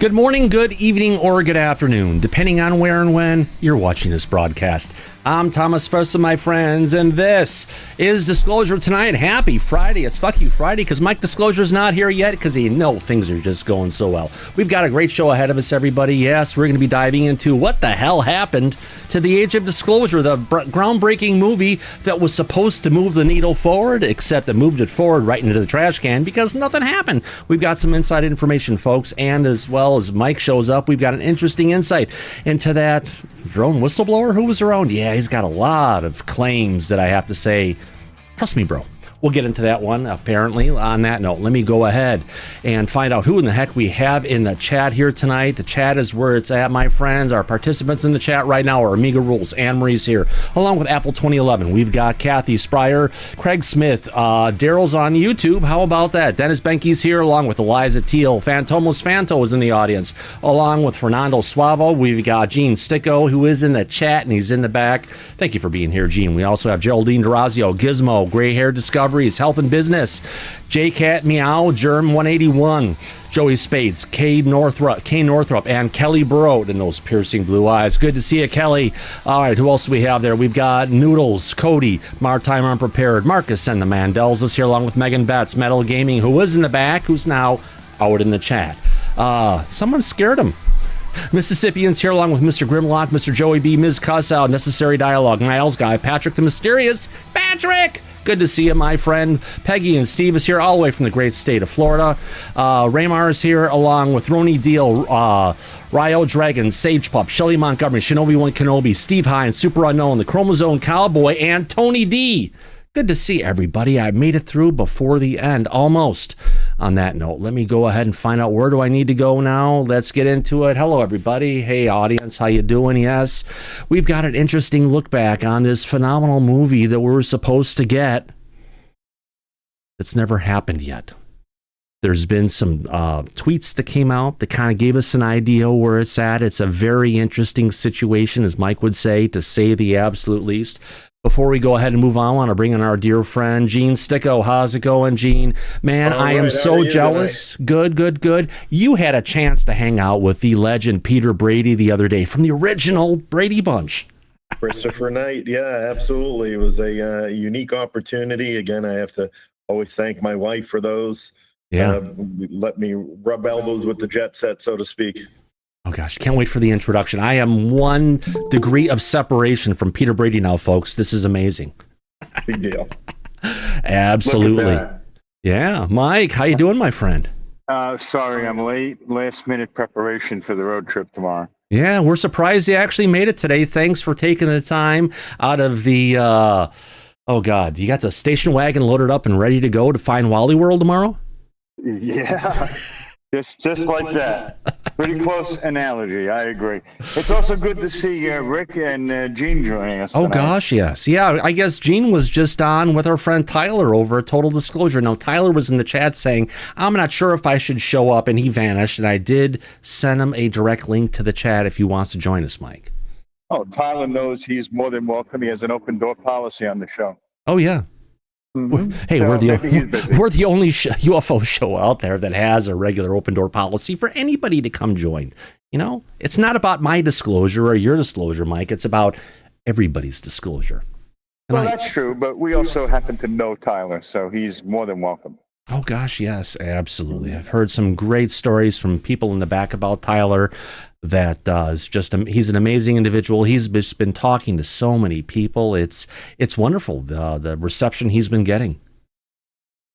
Good morning, good evening, or good afternoon, depending on where and when you're watching this broadcast. I'm Thomas Fessler, my friends, and this is Disclosure Tonight. Happy Friday. It's Fuck You Friday because Mike Disclosure's not here yet because he knows things are just going so well. We've got a great show ahead of us, everybody. Yes, we're going to be diving into what the hell happened to the Age of Disclosure, the groundbreaking movie that was supposed to move the needle forward, except it moved it forward right into the trash can because nothing happened. We've got some inside information, folks, and as well as Mike shows up, we've got an interesting insight into that drone whistleblower who was around. Yeah, he's got a lot of claims that I have to say, trust me, bro. We'll get into that one, apparently. On that note, let me go ahead and find out who in the heck we have in the chat here tonight. The chat is where it's at, my friends. Our participants in the chat right now are Amiga Rules, Anne Marie's here, along with Apple 2011. We've got Kathy Spryer, Craig Smith, Daryl's on YouTube. How about that? Dennis Benke's here, along with Eliza Teal. Fantomos Fanto is in the audience, along with Fernando Suavo. We've got Gene Sticko, who is in the chat, and he's in the back. Thank you for being here, Gene. We also have Geraldine Durazio, Gizmo, Gray Hair Discoveries, Health and Business, J-Cat Meow, Germ 181, Joey Spades, Kay Northrup, and Kelly Burrow and those piercing blue eyes. Good to see you, Kelly. All right, who else do we have there? We've got Noodles, Cody, Maritime Unprepared, Marcus and the Mandels is here, along with Megan Betts, Metal Gaming, who was in the back, who's now out in the chat. Someone scared him. Mississippians here, along with Mr. Grimlock, Mr. Joey B, Ms. Cussow, Necessary Dialogue, Niles Guy, Patrick the Mysterious. Patrick! Good to see you, my friend. Peggy and Steve is here all the way from the great state of Florida. Raymar is here, along with Roni Deal, Ryo Dragon, Sage Pup, Shelly Montgomery, Shinobi One Kenobi, Steve Hines, Super Unknown, the Chromosome Cowboy, and Tony D. Good to see everybody. I made it through before the end, almost. On that note, let me go ahead and find out where do I need to go now. Let's get into it. Hello, everybody. Hey, audience. How you doing? Yes, we've got an interesting look back on this phenomenal movie that we were supposed to get. It's never happened yet. There's been some tweets that came out that kind of gave us an idea where it's at. It's a very interesting situation, as Mike would say, to say the absolute least. Before we go ahead and move on, I want to bring in our dear friend, Gene Sticko. How's it going, Gene? Man, I am so jealous. Tonight? Good. You had a chance to hang out with the legend Peter Brady the other day from the original Brady Bunch. Christopher Knight, yeah, absolutely. It was a unique opportunity. Again, I have to always thank my wife for those. Yeah. Let me rub elbows with the jet set, so to speak. Oh, gosh, can't wait for the introduction. I am 1 degree of separation from Peter Brady now, folks. This is amazing. Big deal. Absolutely. Yeah. Mike, how you doing, my friend? Sorry, I'm late. Last minute preparation for the road trip tomorrow. Yeah, we're surprised you actually made it today. Thanks for taking the time out of the, oh, God, you got the station wagon loaded up and ready to go to find Wally World tomorrow? Yeah, just like that. Pretty close analogy. I agree. It's also good to see Rick and Gene joining us tonight. Oh, gosh, yes. Yeah, I guess Gene was just on with our friend Tyler over at Total Disclosure. Now, Tyler was in the chat saying, I'm not sure if I should show up, and he vanished. And I did send him a direct link to the chat if he wants to join us, Mike. Oh, Tyler knows he's more than welcome. He has an open door policy on the show. Oh, yeah. Mm-hmm. Hey, so we're the only UFO show out there that has a regular open door policy for anybody to come join. You know, it's not about my disclosure or your disclosure, Mike. It's about everybody's disclosure. Well, that's true, but we also happen to know Tyler, so he's more than welcome. Oh, gosh, yes, absolutely. I've heard some great stories from people in the back about Tyler that is just, he's an amazing individual. He's just been talking to so many people. It's wonderful, the reception he's been getting.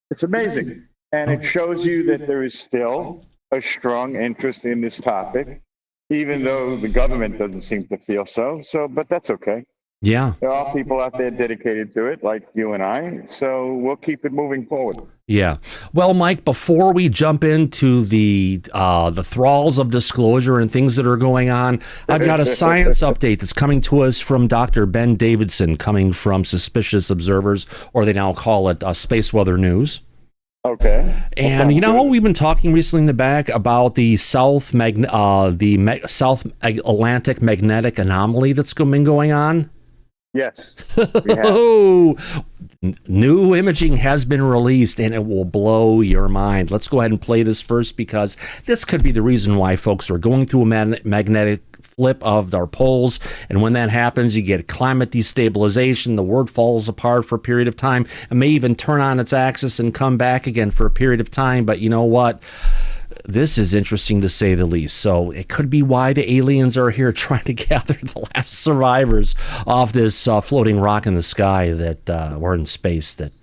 It's amazing. And it shows you that there is still a strong interest in this topic, even though the government doesn't seem to feel so. But that's okay. Yeah. There are people out there dedicated to it, like you and I, so we'll keep it moving forward. Yeah. Well, Mike, before we jump into the thralls of disclosure and things that are going on, I've got a science update that's coming to us from Dr. Ben Davidson, coming from Suspicious Observers, or they now call it Space Weather News. Okay. And you know how we've been talking recently in the back about the South Atlantic magnetic anomaly that's been going on? Yes. We have. Oh, new imaging has been released and it will blow your mind. Let's go ahead and play this first because this could be the reason why folks are going through a magnetic flip of our poles. And when that happens, you get climate destabilization. The world falls apart for a period of time and may even turn on its axis and come back again for a period of time. But you know what? This is interesting to say the least. So it could be why the aliens are here trying to gather the last survivors of this floating rock in the sky that were in space. That,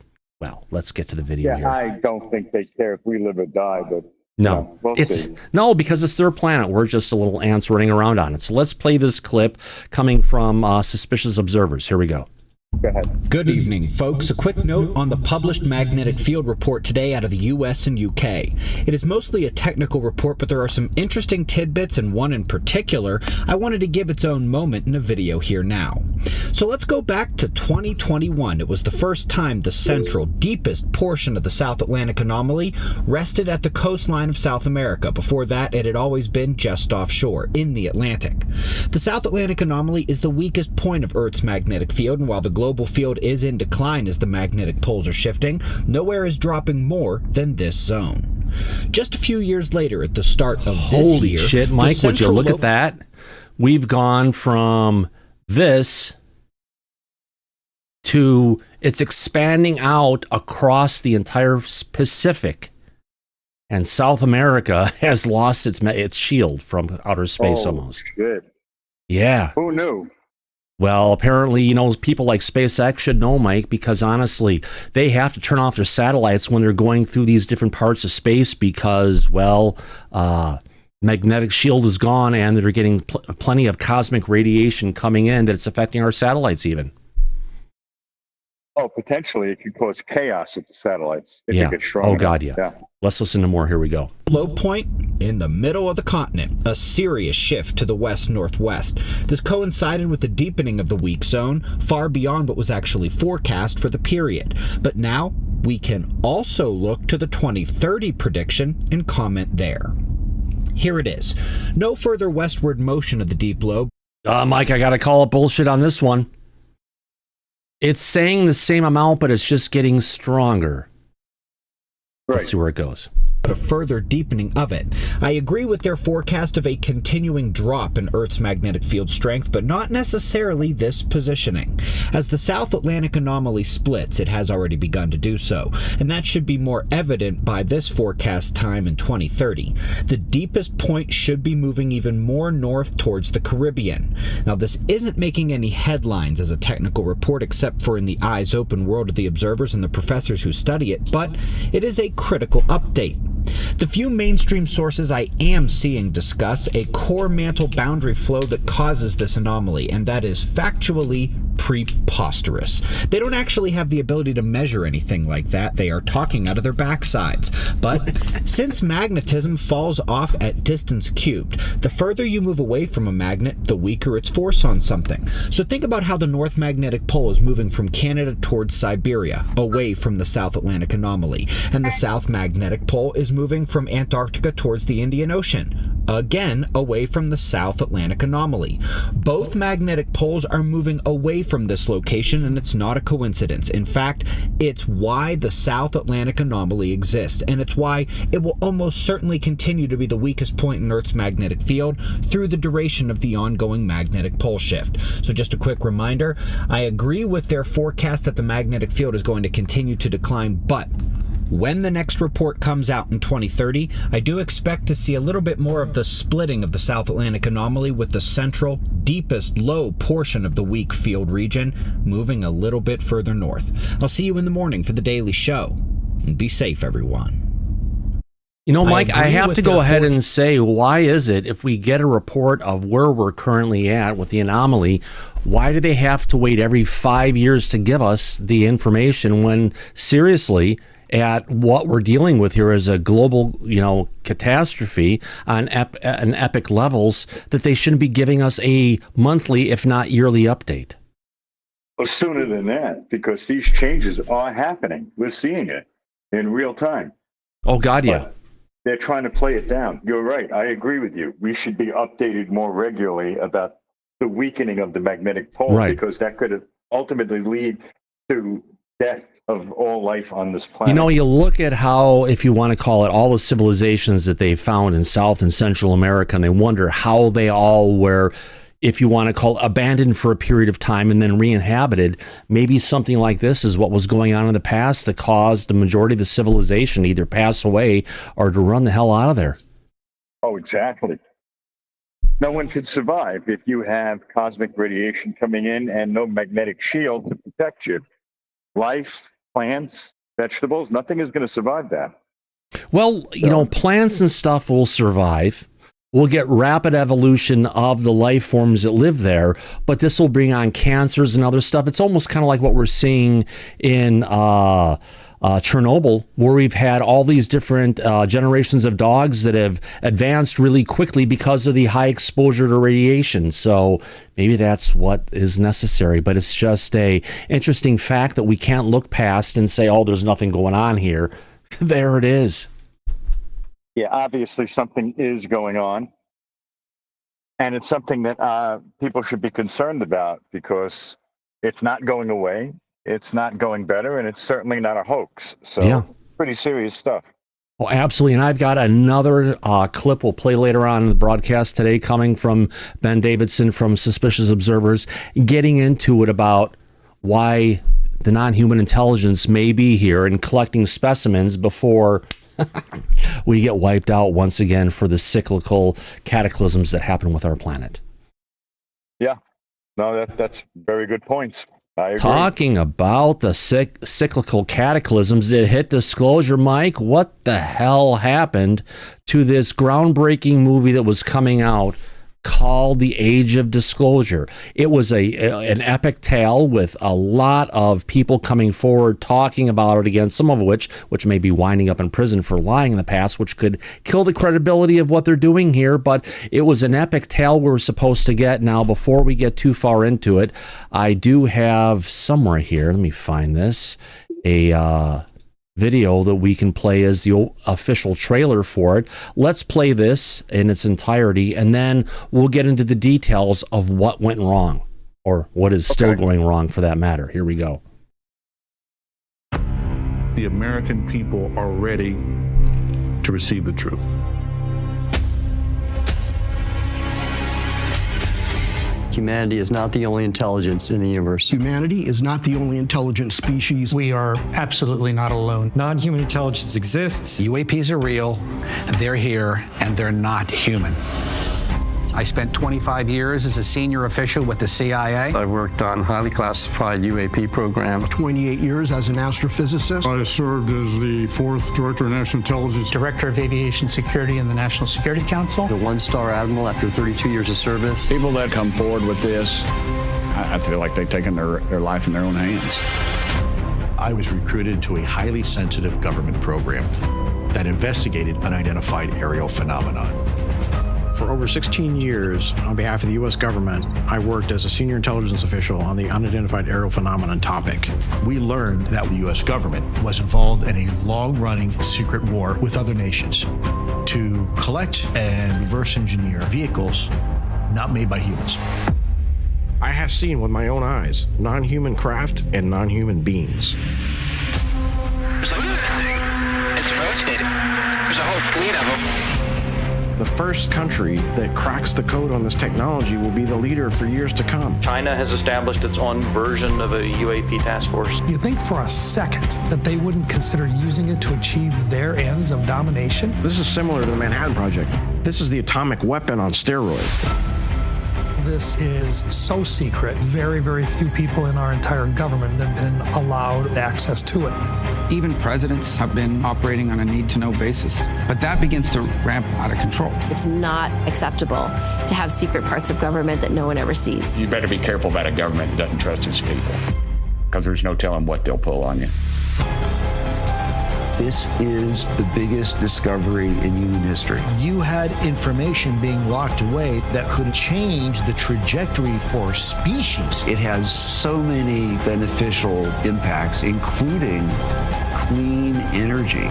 well, let's get to the video here. I don't think they care if we live or die, but no, we'll see. No, because it's their planet. We're just a little ants running around on it. So let's play this clip coming from suspicious observers. Here we go. Go ahead. Good evening, folks. A quick note on the published magnetic field report today out of the US and UK. It is mostly a technical report, but there are some interesting tidbits, and one in particular I wanted to give its own moment in a video here now. So let's go back to 2021. It was the first time the central, deepest portion of the South Atlantic anomaly rested at the coastline of South America. Before that, it had always been just offshore, in the Atlantic. The South Atlantic anomaly is the weakest point of Earth's magnetic field, and while the global field is in decline as the magnetic poles are shifting, nowhere is dropping more than this zone. Just a few years later, at the start of this year... Holy shit, Mike, would you look at that? We've gone from this to it's expanding out across the entire Pacific. And South America has lost its shield from outer space almost. Good. Yeah. Who knew? Well, apparently, people like SpaceX should know, Mike, because honestly, they have to turn off their satellites when they're going through these different parts of space because, well, magnetic shield is gone and they're getting plenty of cosmic radiation coming in that it's affecting our satellites even. Oh, potentially it could cause chaos with the satellites if it gets strong. Oh, God, yeah. Let's listen to more. Here we go. Low point in the middle of the continent, a serious shift to the west-northwest. This coincided with the deepening of the weak zone, far beyond what was actually forecast for the period. But now we can also look to the 2030 prediction and comment there. Here it is. No further westward motion of the deep lobe. Mike, I got to call it bullshit on this one. It's saying the same amount, but it's just getting stronger. Right. Let's see where it goes. A further deepening of it. I agree with their forecast of a continuing drop in Earth's magnetic field strength, but not necessarily this positioning. As the South Atlantic anomaly splits, it has already begun to do so, and that should be more evident by this forecast time in 2030. The deepest point should be moving even more north towards the Caribbean. Now, this isn't making any headlines as a technical report except for in the eyes open world of the observers and the professors who study it, but it is a critical update. The few mainstream sources I am seeing discuss a core mantle boundary flow that causes this anomaly, and that is factually preposterous. They don't actually have the ability to measure anything like that. They are talking out of their backsides. But since magnetism falls off at distance cubed, the further you move away from a magnet, the weaker its force on something. So think about how the North Magnetic Pole is moving from Canada towards Siberia, away from the South Atlantic anomaly, and the South Magnetic Pole is moving from Antarctica towards the Indian Ocean, again away from the South Atlantic anomaly. Both magnetic poles are moving away from this location, and it's not a coincidence. In fact, it's why the South Atlantic anomaly exists, and it's why it will almost certainly continue to be the weakest point in Earth's magnetic field through the duration of the ongoing magnetic pole shift. So just a quick reminder, I agree with their forecast that the magnetic field is going to continue to decline, but when the next report comes out in 2030, I do expect to see a little bit more of the splitting of the South Atlantic anomaly, with the central, deepest low portion of the weak field region moving a little bit further north. I'll see you in the morning for the Daily Show. And be safe, everyone. Mike, I have to go ahead and say, why is it if we get a report of where we're currently at with the anomaly, why do they have to wait every 5 years to give us the information when, seriously, at what we're dealing with here is a global, catastrophe on epic levels, that they shouldn't be giving us a monthly, if not yearly update? Well, sooner than that, because these changes are happening. We're seeing it in real time. Oh, God, yeah. But they're trying to play it down. You're right. I agree with you. We should be updated more regularly about the weakening of the magnetic pole, right, because that could ultimately lead to death of all life on this planet. You know, you look at how, if you want to call it, all the civilizations that they found in South and Central America, and they wonder how they all were, if you want to call it, abandoned for a period of time and then re-inhabited. Maybe something like this is what was going on in the past that caused the majority of the civilization to either pass away or to run the hell out of there. Oh, exactly. No one could survive if you have cosmic radiation coming in and no magnetic shield to protect you. Life, plants, vegetables, nothing is going to survive that. Well, you know, plants and stuff will survive. We'll get rapid evolution of the life forms that live there, but this will bring on cancers and other stuff. It's almost kind of like what we're seeing in Chernobyl, where we've had all these different generations of dogs that have advanced really quickly because of the high exposure to radiation. So maybe that's what is necessary, but it's just a interesting fact that we can't look past and say, oh, there's nothing going on here. There it is. Yeah, obviously something is going on. And it's something that people should be concerned about because it's not going away. It's not going better, and it's certainly not a hoax. So yeah. Pretty serious stuff. Oh, absolutely. And I've got another clip we'll play later on in the broadcast today coming from Ben Davidson from Suspicious Observers, getting into it about why the non-human intelligence may be here and collecting specimens before we get wiped out once again for the cyclical cataclysms that happen with our planet. Yeah. No, that's very good points. Talking about the cyclical cataclysms that hit Disclosure, Mike, what the hell happened to this groundbreaking movie that was coming out called The Age of Disclosure? It was an epic tale with a lot of people coming forward talking about it again, some of which may be winding up in prison for lying in the past, which could kill the credibility of what they're doing here. But it was an epic tale we're supposed to get. Now, before we get too far into it, I do have somewhere here, let me find this, a video that we can play as the official trailer for it. Let's play this in its entirety, and then we'll get into the details of what went wrong, or what is still going wrong for that matter. Here we go. The American people are ready to receive the truth. Humanity is not the only intelligence in the universe. Humanity is not the only intelligent species. We are absolutely not alone. Non-human intelligence exists. UAPs are real, they're here, and they're not human. I spent 25 years as a senior official with the CIA. I worked on highly classified UAP programs. 28 years as an astrophysicist. I served as the 4th Director of National Intelligence. Director of Aviation Security in the National Security Council. The one-star admiral after 32 years of service. People that come forward with this, I feel like they've taken their life in their own hands. I was recruited to a highly sensitive government program that investigated unidentified aerial phenomena. For over 16 years, on behalf of the U.S. government, I worked as a senior intelligence official on the unidentified aerial phenomenon topic. We learned that the U.S. government was involved in a long-running secret war with other nations to collect and reverse engineer vehicles not made by humans. I have seen with my own eyes non-human craft and non-human beings. So look at this thing. It's rotating. There's a whole fleet of them. The first country that cracks the code on this technology will be the leader for years to come. China has established its own version of a UAP task force. You think for a second that they wouldn't consider using it to achieve their ends of domination? This is similar to the Manhattan Project. This is the atomic weapon on steroids. This is so secret, very, very few people in our entire government have been allowed access to it. Even presidents have been operating on a need-to-know basis, but that begins to ramp out of control. It's not acceptable to have secret parts of government that no one ever sees. You better be careful about a government that doesn't trust its people, because there's no telling what they'll pull on you. This is the biggest discovery in human history. You had information being locked away that could change the trajectory for species. It has so many beneficial impacts, including clean energy.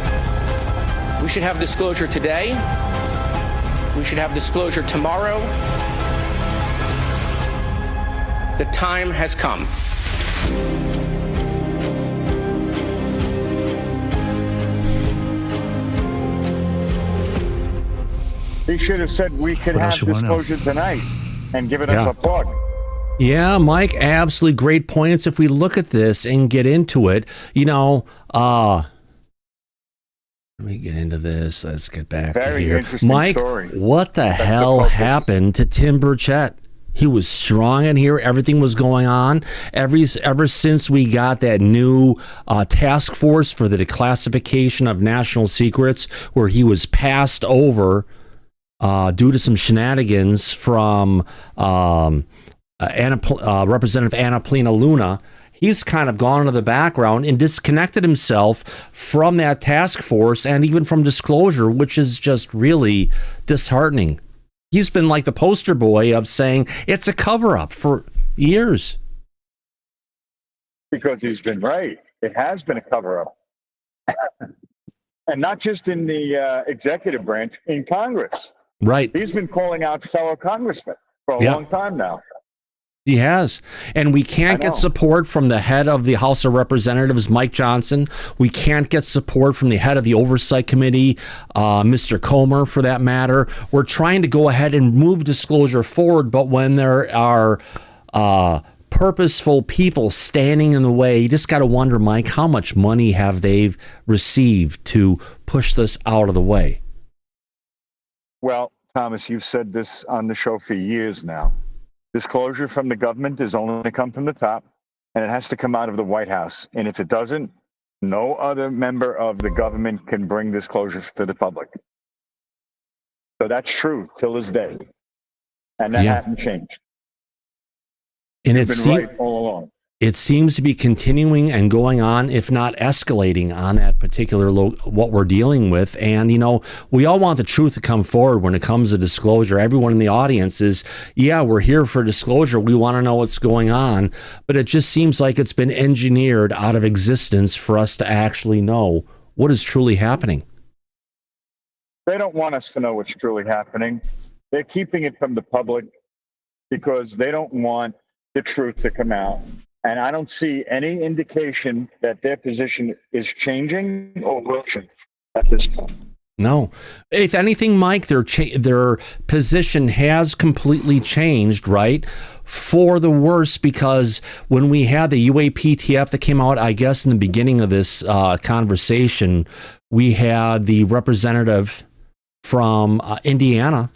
We should have disclosure today. We should have disclosure tomorrow. The time has come. He should have said we could have disclosure tonight and given us a plug. Yeah, Mike, absolutely great points. If we look at this and get into it, let me get into this. Let's get back to here. Mike, story. What the hell happened to Tim Burchett? He was strong in here. Everything was going on. Ever since we got that new task force for the declassification of national secrets, where he was passed over due to some shenanigans from Representative Anna Plina Luna, he's kind of gone into the background and disconnected himself from that task force and even from disclosure, which is just really disheartening. He's been like the poster boy of saying it's a cover-up for years. Because he's been right. It has been a cover-up. And not just in the executive branch, in Congress. Right. He's been calling out fellow congressmen for a long time now. He has. And we can't get support from the head of the House of Representatives, Mike Johnson. We can't get support from the head of the Oversight Committee, Mr. Comer, for that matter. We're trying to go ahead and move disclosure forward, but when there are purposeful people standing in the way, you just got to wonder, Mike, how much money have they received to push this out of the way? Well, Thomas, you've said this on the show for years now. Disclosure from the government is only going to come from the top, and it has to come out of the White House. And if it doesn't, no other member of the government can bring disclosures to the public. So that's true till this day. And that hasn't changed. And You've been right all along. It seems to be continuing and going on, if not escalating, on that particular what we're dealing with. And, we all want the truth to come forward when it comes to disclosure. Everyone in the audience is, we're here for disclosure. We want to know what's going on. But it just seems like it's been engineered out of existence for us to actually know what is truly happening. They don't want us to know what's truly happening. They're keeping it from the public because they don't want the truth to come out. And I don't see any indication that their position is changing or will change at this point. No. If anything, Mike, their position has completely changed, right? For the worse, because when we had the UAPTF that came out, I guess, in the beginning of this conversation, we had the representative from Indiana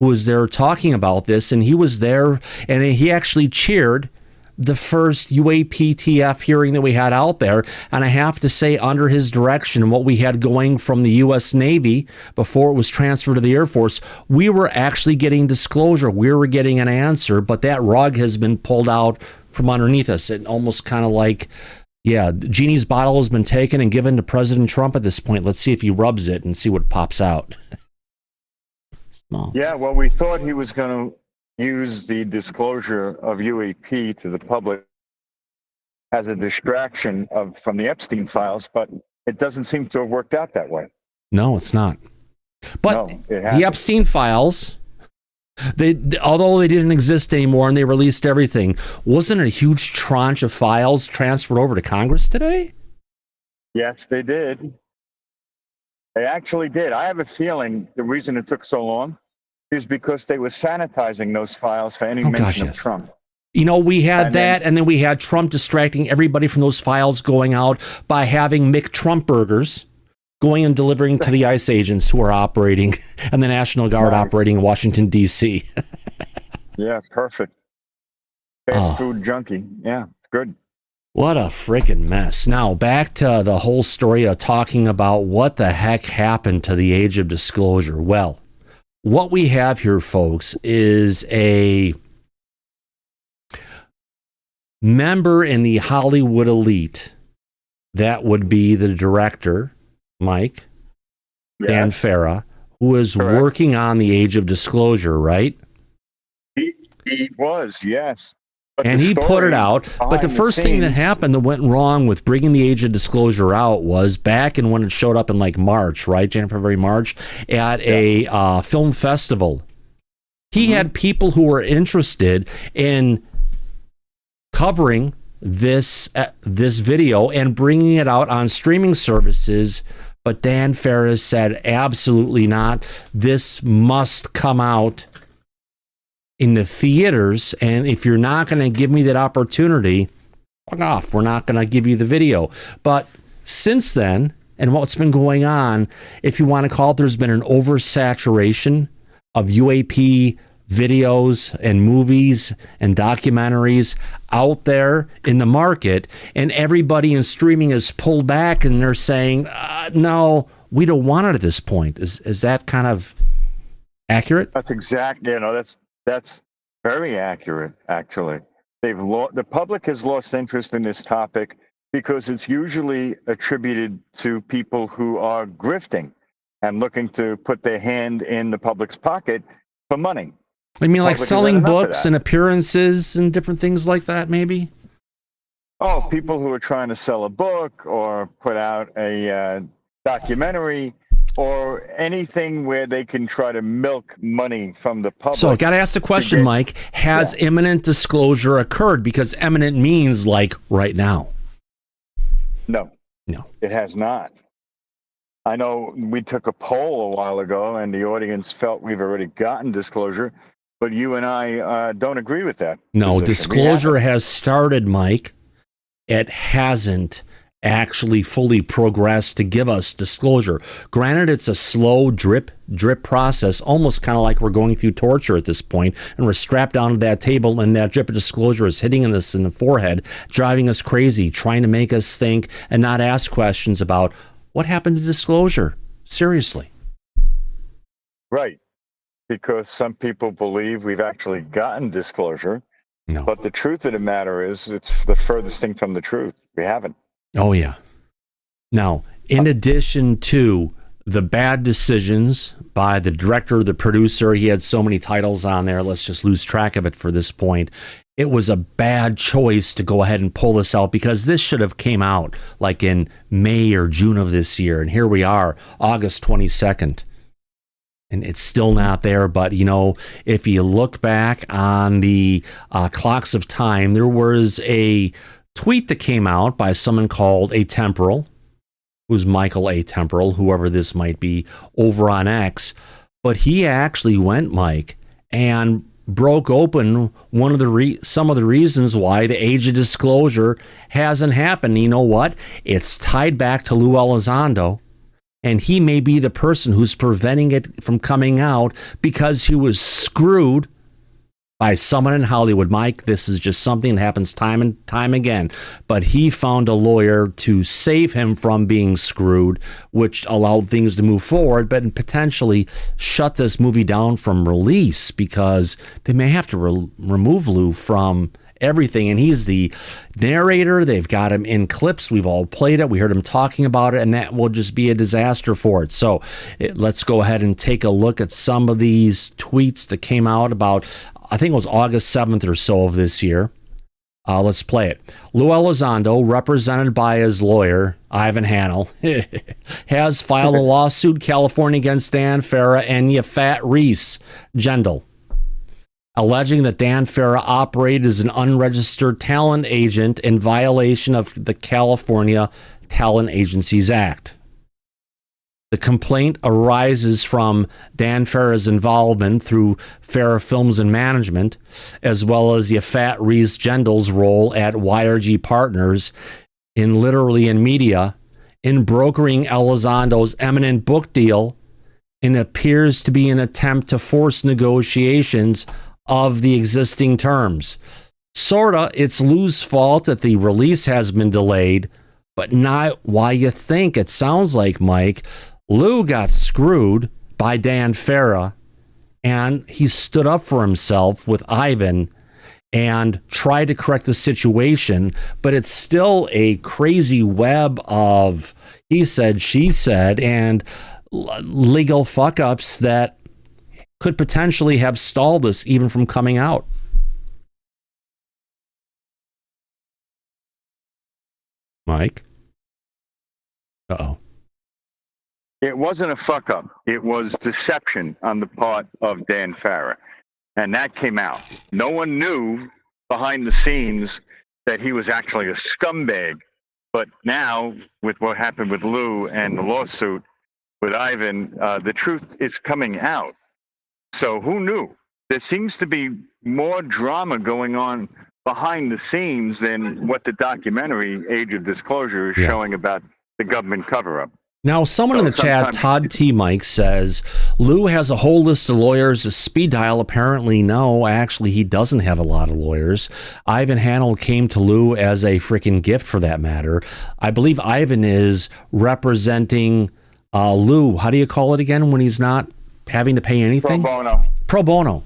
who was there talking about this, and he was there, and he actually cheered the first UAPTF hearing that we had out there. And I have to say, under his direction and what we had going from the U.S. Navy before it was transferred to the Air Force, we were actually getting disclosure. We were getting an answer, but that rug has been pulled out from underneath us. It almost kind of like, Genie's bottle has been taken and given to President Trump at this point. Let's see if he rubs it and see what pops out. Small. Yeah, well, we thought he was going to use the disclosure of UAP to the public as a distraction from the Epstein files, but it doesn't seem to have worked out that way. No, it's not. But the Epstein files, although they didn't exist anymore and they released everything, wasn't it a huge tranche of files transferred over to Congress today? Yes, they did. They actually did. I have a feeling the reason it took so long is because they were sanitizing those files for any mention of Trump. We had that, and then we had Trump distracting everybody from those files going out by having Mick Trump burgers going and delivering to the ICE agents who are operating and the National Guard operating in Washington, D.C. Yeah, perfect. Fast food junkie. Yeah, good. What a freaking mess. Now, back to the whole story of talking about what the heck happened to the age of disclosure. Well, what we have here, folks, is a member in the Hollywood elite. That would be the director, Mike, Dan Farah, who is working on the age of disclosure, right? He was, yes. And he put it out. But the first thing that happened that went wrong with bringing the age of disclosure out was back in when it showed up in like March, right? January, February, March, at a film festival. He had people who were interested in covering this video and bringing it out on streaming services. But Dan Ferris said, absolutely not. This must come out in the theaters. And if you're not going to give me that opportunity, fuck off. We're not going to give you the video. But since then, and what's been going on, if you want to call it, there's been an oversaturation of UAP videos and movies and documentaries out there in the market, and everybody in streaming is pulled back and they're saying, no, we don't want it at this point. Is that kind of accurate? That's exact. That's very accurate, actually. The public has lost interest in this topic because it's usually attributed to people who are grifting and looking to put their hand in the public's pocket for money. I mean, like selling books and appearances and different things like that, maybe? Oh, people who are trying to sell a book or put out a documentary or anything where they can try to milk money from the public. So I got to ask the question, Mike, has imminent disclosure occurred? Because imminent means like right now. No, it has not. I know we took a poll a while ago and the audience felt we've already gotten disclosure, but you and I don't agree with that. No, position. disclosure has started, Mike. It hasn't actually fully progressed to give us disclosure. Granted, it's a slow drip process, almost kind of like we're going through torture at this point, and we're strapped down to that table, and that drip of disclosure is hitting us in the forehead, driving us crazy, trying to make us think and not ask questions about what happened to disclosure. Seriously. Right. Because some people believe we've actually gotten disclosure. No. But the truth of the matter is, it's the furthest thing from the truth. We haven't. Oh, yeah. Now, in addition to the bad decisions by the director, the producer, he had so many titles on there, let's just lose track of it for this point. It was a bad choice to go ahead and pull this out because this should have came out like in May or June of this year. And here we are, August 22nd. And it's still not there. But, you know, if you look back on the clocks of time, there was a tweet that came out by someone called Atemporal, who's Michael Atemporal, whoever this might be, over on X. But he actually went, Mike, and broke open one of some of the reasons why the age of disclosure hasn't happened. You know what? It's tied back to Lou Elizondo. And he may be the person who's preventing it from coming out because he was screwed by someone in Hollywood. Mike, this is just something that happens time and time again. But he found a lawyer to save him from being screwed, which allowed things to move forward, but potentially shut this movie down from release because they may have to remove Lou from everything. And he's the narrator. They've got him in clips. We've all played it. We heard him talking about it, and that will just be a disaster for it. So let's go ahead and take a look at some of these tweets that came out about, I think it was August 7th or so of this year. Let's play it. Lou Elizondo, represented by his lawyer, Ivan Hanel, has filed a lawsuit in California against Dan Farah and Yafat Reese Gendel, alleging that Dan Farah operated as an unregistered talent agent in violation of the California Talent Agencies Act. The complaint arises from Dan Farah's involvement through Farah Films and Management, as well as Yafat Reese Gendel's role at YRG Partners in Literally in Media in brokering Elizondo's eminent book deal, and appears to be an attempt to force negotiations of the existing terms. Sorta, it's Lou's fault that the release has been delayed, but not why you think. It sounds like, Mike, Lou got screwed by Dan Farah, and he stood up for himself with Ivan and tried to correct the situation, but it's still a crazy web of he said, she said, and legal fuck-ups that could potentially have stalled this even from coming out. Mike? Uh-oh. It wasn't a fuck-up. It was deception on the part of Dan Farah. And that came out. No one knew behind the scenes that he was actually a scumbag. But now, with what happened with Lou and the lawsuit with Ivan, the truth is coming out. So who knew? There seems to be more drama going on behind the scenes than what the documentary Age of Disclosure is showing about the government cover-up. Now, someone in the chat, Todd T. Mike, says, Lou has a whole list of lawyers. A speed dial, apparently, no. Actually, he doesn't have a lot of lawyers. Ivan Hanel came to Lou as a freaking gift, for that matter. I believe Ivan is representing Lou. How do you call it again when he's not having to pay anything? Pro bono. Pro bono.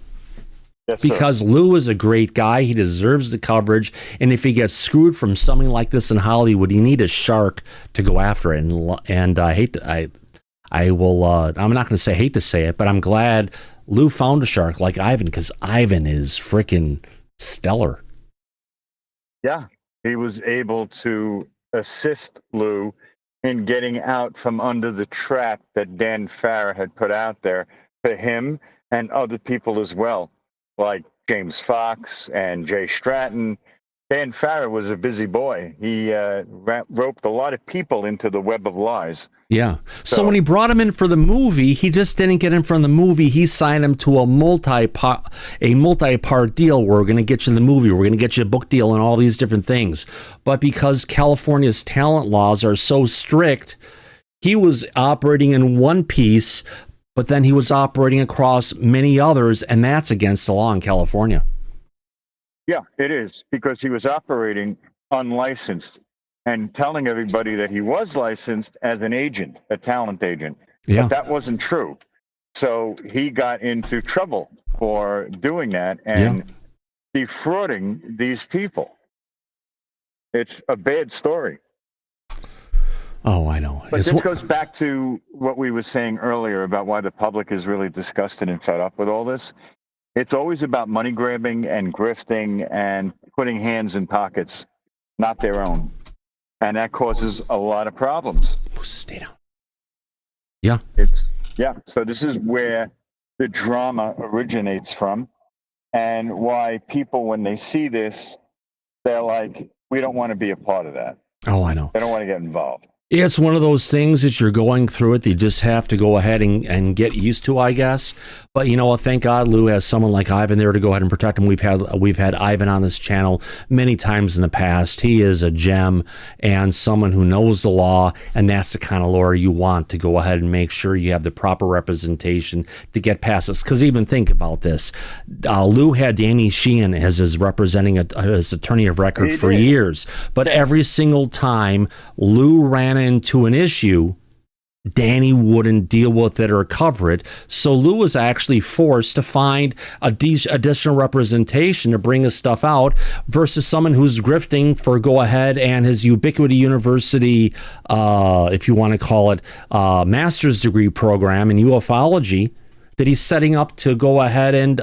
Yes, because Lou is a great guy. He deserves the coverage. And if he gets screwed from something like this in Hollywood, you need a shark to go after it. And I hate to, I will, I'm not going to say hate to say it, but I'm glad Lou found a shark like Ivan, because Ivan is freaking stellar. Yeah, he was able to assist Lou in getting out from under the trap that Dan Farrar had put out there for him and other people as well, like James Fox and Jay Stratton. Dan Farrar was a busy boy. He roped a lot of people into the web of lies. Yeah. So when he brought him in for the movie, he just didn't get him from the movie. He signed him to a multi-part deal. We're going to get you the movie. We're going to get you a book deal and all these different things. But because California's talent laws are so strict, he was operating in one piece, but then he was operating across many others, and that's against the law in California. Yeah, it is, because he was operating unlicensed and telling everybody that he was licensed as an agent, a talent agent. Yeah. But that wasn't true. So he got into trouble for doing that and defrauding these people. It's a bad story. Oh, I know. But this goes back to what we were saying earlier about why the public is really disgusted and fed up with all this. It's always about money grabbing and grifting and putting hands in pockets, not their own. And that causes a lot of problems. Stay down. Yeah. So this is where the drama originates from, and why people, when they see this, they're like, we don't want to be a part of that. Oh, I know. They don't want to get involved. It's one of those things that you're going through it. You just have to go ahead and get used to, I guess. But you know what? Thank God Lou has someone like Ivan there to go ahead and protect him. We've had Ivan on this channel many times in the past. He is a gem and someone who knows the law, and that's the kind of lawyer you want to go ahead and make sure you have the proper representation to get past this. Because even think about this. Lou had Danny Sheehan as his representing his attorney of record for years. But every single time Lou ran into an issue, Danny wouldn't deal with it or cover it. So Lou was actually forced to find additional representation to bring his stuff out versus someone who's grifting for go ahead and his Ubiquity University, if you want to call it, master's degree program in ufology that he's setting up to go ahead and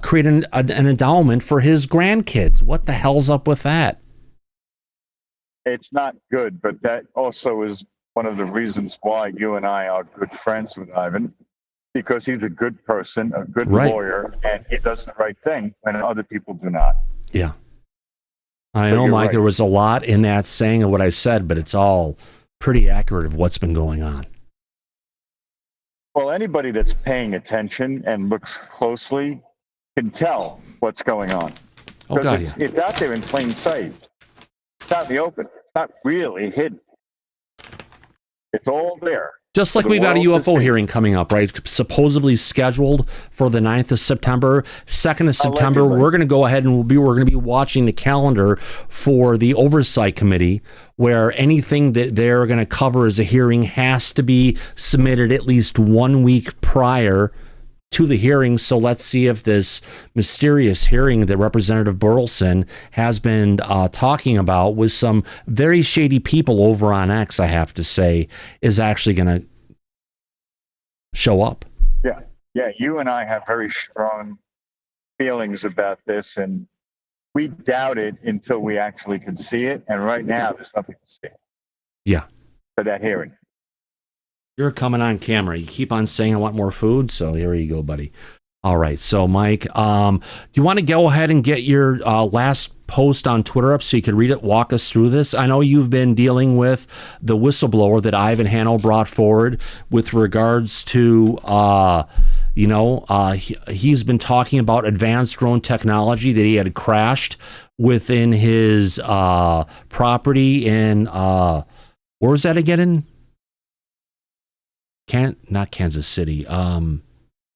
create an endowment for his grandkids. What the hell's up with that? It's not good, but that also is one of the reasons why you and I are good friends with Ivan, because he's a good person, a good lawyer, and he does the right thing when other people do not. Yeah. I know, Mike, there was a lot in that saying of what I said, but it's all pretty accurate of what's been going on. Well, anybody that's paying attention and looks closely can tell what's going on. Because it's out there in plain sight. It's out in the open. It's not really hidden. It's all there. Just like we've got a UFO hearing coming up, right? Supposedly scheduled for the 9th of September, 2nd of September. Allegedly. We're going to go ahead and we're going to be watching the calendar for the Oversight Committee, where anything that they're going to cover as a hearing has to be submitted at least 1 week prior to the hearing. So let's see if this mysterious hearing that Representative Burleson has been talking about with some very shady people over on X, I have to say, is actually going to show up. Yeah. You and I have very strong feelings about this, and we doubt it until we actually can see it. And right now, there's nothing to see. Yeah. For that hearing. You're coming on camera. You keep on saying I want more food, so here you go, buddy. All right, so Mike, do you want to go ahead and get your last post on Twitter up so you could read it, walk us through this? I know you've been dealing with the whistleblower that Ivan Hanno brought forward with regards to, he's been talking about advanced drone technology that he had crashed within his property in, where was that again? Not Kansas City.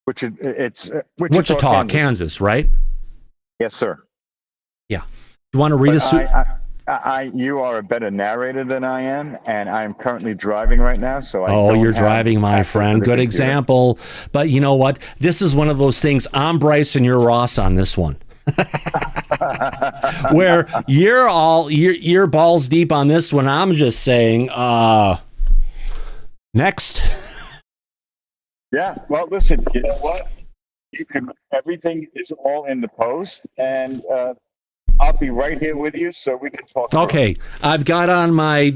It's Wichita, Kansas, right? Yes, sir. Yeah. You want to read us? You are a better narrator than I am, and I'm currently driving right now. So you're driving, my friend. Good example. But you know what? This is one of those things. I'm Bryce and you're Ross on this one. Where you're balls deep on this one. I'm just saying, next. Yeah, well, listen, you know what? Everything is all in the post, and I'll be right here with you so we can talk. Okay, I've got on my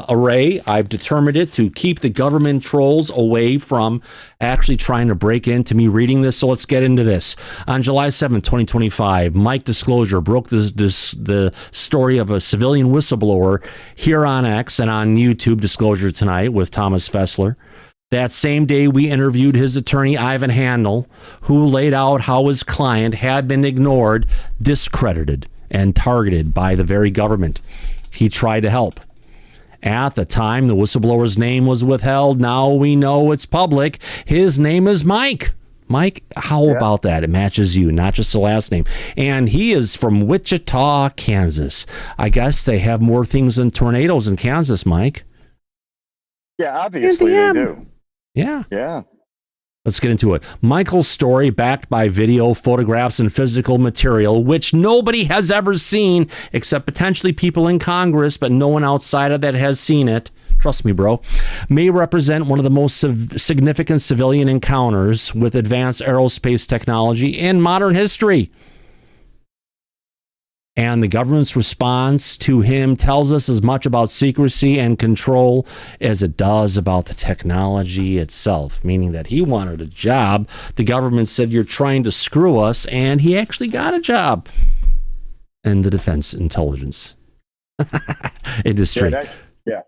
array. I've determined it to keep the government trolls away from actually trying to break into me reading this. So let's get into this. On July 7th, 2025, Mike Disclosure broke the story of a civilian whistleblower here on X and on YouTube, Disclosure Tonight with Thomas Fessler. That same day, we interviewed his attorney, Ivan Handel, who laid out how his client had been ignored, discredited, and targeted by the very government he tried to help. At the time, the whistleblower's name was withheld. Now we know it's public. His name is Mike. Mike, how about that? It matches you, not just the last name. And he is from Wichita, Kansas. I guess they have more things than tornadoes in Kansas, Mike. Yeah, obviously they do. Yeah. Yeah. Let's get into it. Michael's story, backed by video, photographs, and physical material, which nobody has ever seen except potentially people in Congress, but no one outside of that has seen it. Trust me, bro. May represent one of the most significant civilian encounters with advanced aerospace technology in modern history. And the government's response to him tells us as much about secrecy and control as it does about the technology itself, meaning that he wanted a job. The government said, you're trying to screw us, and he actually got a job in the defense intelligence industry.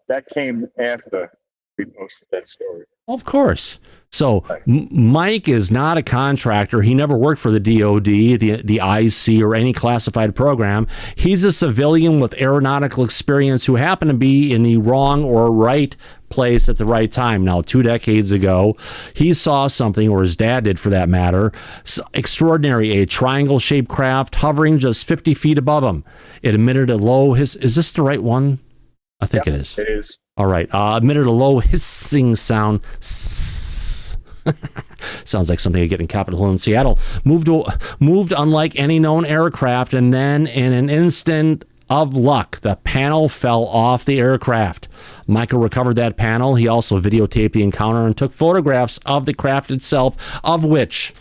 That came after we posted that story. Of course. So Mike is not a contractor. He never worked for the DOD, the IC, or any classified program. He's a civilian with aeronautical experience who happened to be in the wrong or right place at the right time. Now, 2 decades ago, he saw something, or his dad did for that matter, extraordinary, a triangle-shaped craft hovering just 50 feet above him. It emitted a low is this the right one? I think it is. It is. All right. Emitted a low hissing sound. Sounds like something you get in Capitol Hill in Seattle. Moved unlike any known aircraft, and then in an instant of luck, the panel fell off the aircraft. Michael recovered that panel. He also videotaped the encounter and took photographs of the craft itself, of which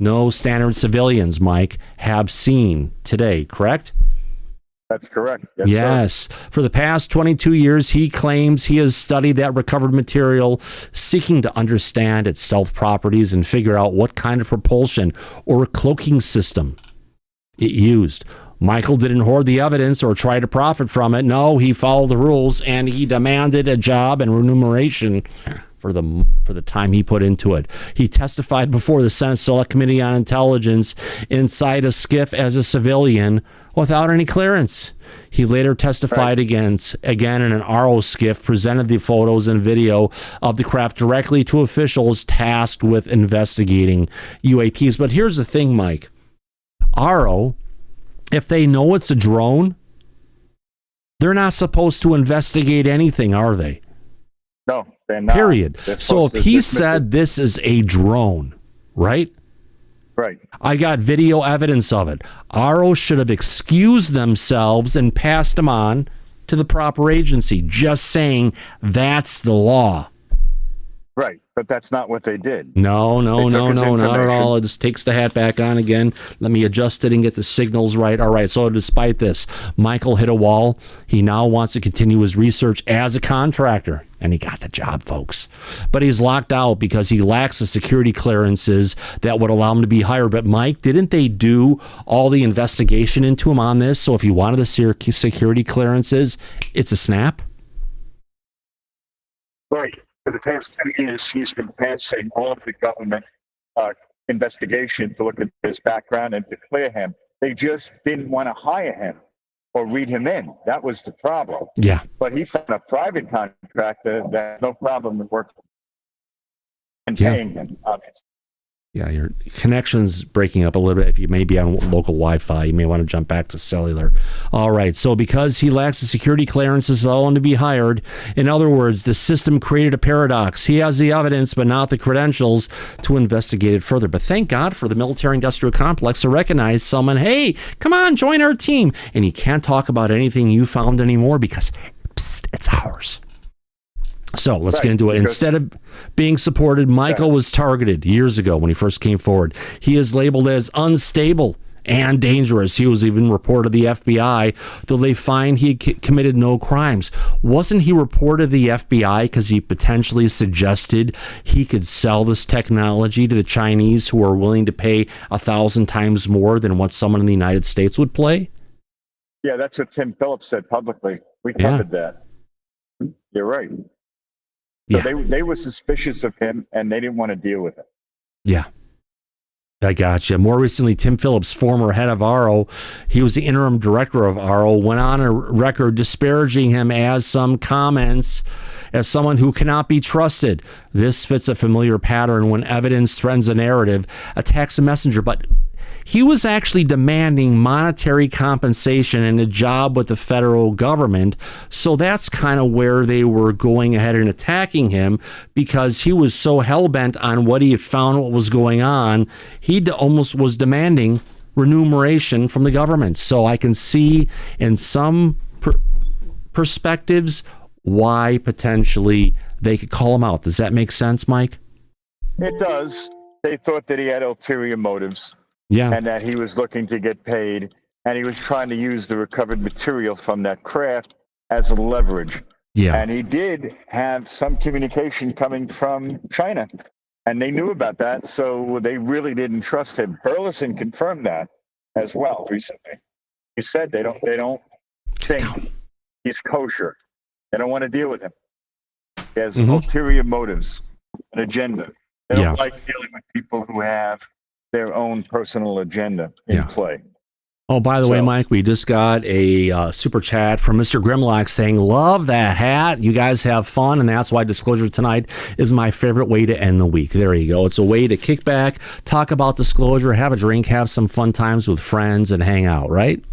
no standard civilians, Mike, have seen today, correct? That's correct. Yes. Sir. For the past 22 years, he claims he has studied that recovered material, seeking to understand its stealth properties and figure out what kind of propulsion or cloaking system it used. Michael didn't hoard the evidence or try to profit from it. No, he followed the rules, and he demanded a job and remuneration for the time he put into it. He testified before the Senate Select Committee on Intelligence inside a skiff as a civilian without any clearance. He later testified again in an RO skiff, presented the photos and video of the craft directly to officials tasked with investigating UAPs. But here's the thing, Mike. RO, if they know it's a drone, they're not supposed to investigate anything, are they? No, they're not. Period. So if he said this is a drone, right? Right. I got video evidence of it. RO should have excused themselves and passed them on to the proper agency, just saying that's the law. Right. But that's not what they did. No, They took his not at information. all. It just takes the hat back on again. Let me adjust it and get the signals right. All right, so despite this, Michael hit a wall. He now wants to continue his research as a contractor, and he got the job, folks. But he's locked out because he lacks the security clearances that would allow him to be hired. But, Mike, didn't they do all the investigation into him on this? So if he wanted the security clearances, it's a snap? Right. For the past 10 years, he's been passing all of the government investigation to look at his background and to clear him. They just didn't want to hire him or read him in. That was the problem. Yeah. But he found a private contractor that had no problem with working and paying him, obviously. Yeah, your connection's breaking up a little bit. If you may be on local Wi-Fi, you may want to jump back to cellular. All right, so because he lacks the security clearances to allow him to be hired, in other words, the system created a paradox. He has the evidence, but not the credentials to investigate it further. But thank God for the military-industrial complex to recognize someone, hey, come on, join our team. And you can't talk about anything you found anymore because, psst, it's ours. So let's get into it. Instead of being supported, Michael was targeted years ago when he first came forward. He is labeled as unstable and dangerous. He was even reported to the FBI, though they find he committed no crimes. Wasn't he reported to the FBI because he potentially suggested he could sell this technology to the Chinese who are willing to pay 1,000 times more than what someone in the United States would pay? Yeah, that's what Tim Phillips said publicly. We covered that. You're right. So they were suspicious of him, and they didn't want to deal with it. Yeah. I gotcha. More recently, Tim Phillips, former head of ARO, he was the interim director of ARO, went on a record disparaging him as some comments as someone who cannot be trusted. This fits a familiar pattern when evidence threatens a narrative, attacks a messenger, but he was actually demanding monetary compensation and a job with the federal government. So that's kind of where they were going ahead and attacking him because he was so hell-bent on what he had found, what was going on. He almost was demanding remuneration from the government. So I can see in some perspectives why potentially they could call him out. Does that make sense, Mike? It does. They thought that he had ulterior motives. Yeah. And that he was looking to get paid, and he was trying to use the recovered material from that craft as a leverage. Yeah. And he did have some communication coming from China, and they knew about that, so they really didn't trust him. Burleson confirmed that as well recently. He said they don't think he's kosher. They don't want to deal with him. He has ulterior motives, an agenda. They don't like dealing with people who have their own personal agenda in play. Oh, by the way, Mike, we just got a super chat from Mr. Grimlock saying, love that hat. You guys have fun, and that's why Disclosure tonight is my favorite way to end the week. There you go. It's a way to kick back, talk about Disclosure, have a drink, have some fun times with friends, and hang out, right?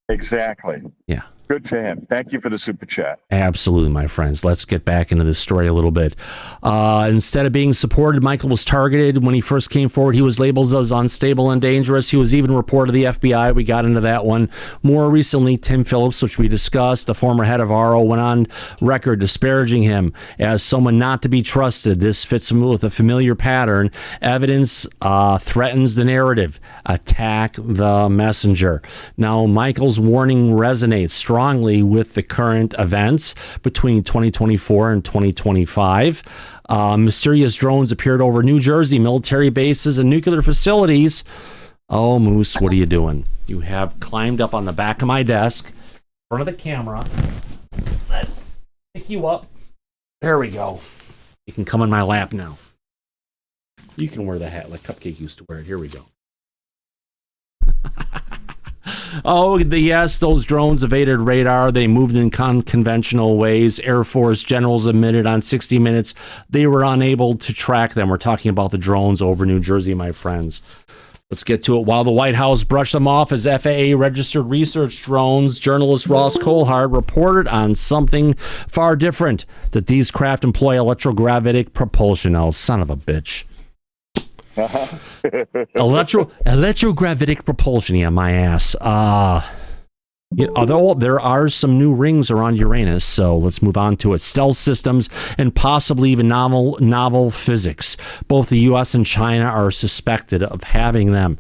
Exactly. Yeah. Good for him. Thank you for the super chat. Absolutely, my friends. Let's get back into this story a little bit. Instead of being supported, Michael was targeted. When he first came forward, he was labeled as unstable and dangerous. He was even reported to the FBI. We got into that one. More recently, Tim Phillips, which we discussed, the former head of ARO, went on record disparaging him as someone not to be trusted. This fits with a familiar pattern. Evidence threatens the narrative. Attack the messenger. Now, Michael's warning resonates strongly with the current events between 2024 and 2025. Mysterious drones appeared over New Jersey military bases and nuclear facilities. Oh, Moose, what are you doing? You have climbed up on the back of my desk, in front of the camera. Let's pick you up. There we go. You can come in my lap now. You can wear the hat like Cupcake used to wear it. Here we go. Oh, yes, those drones evaded radar. They moved in unconventional ways. Air Force generals admitted on 60 Minutes they were unable to track them. We're talking about the drones over New Jersey, my friends. Let's get to it. While the White House brushed them off as FAA-registered research drones, journalist Ross Coulthard reported on something far different, that these craft employ electrogravitic propulsion. Oh, son of a bitch. Electrogravitic propulsion, yeah, my ass. Although there are some new rings around Uranus, so let's move on to it. Stealth systems and possibly even novel physics. Both the U.S. and China are suspected of having them.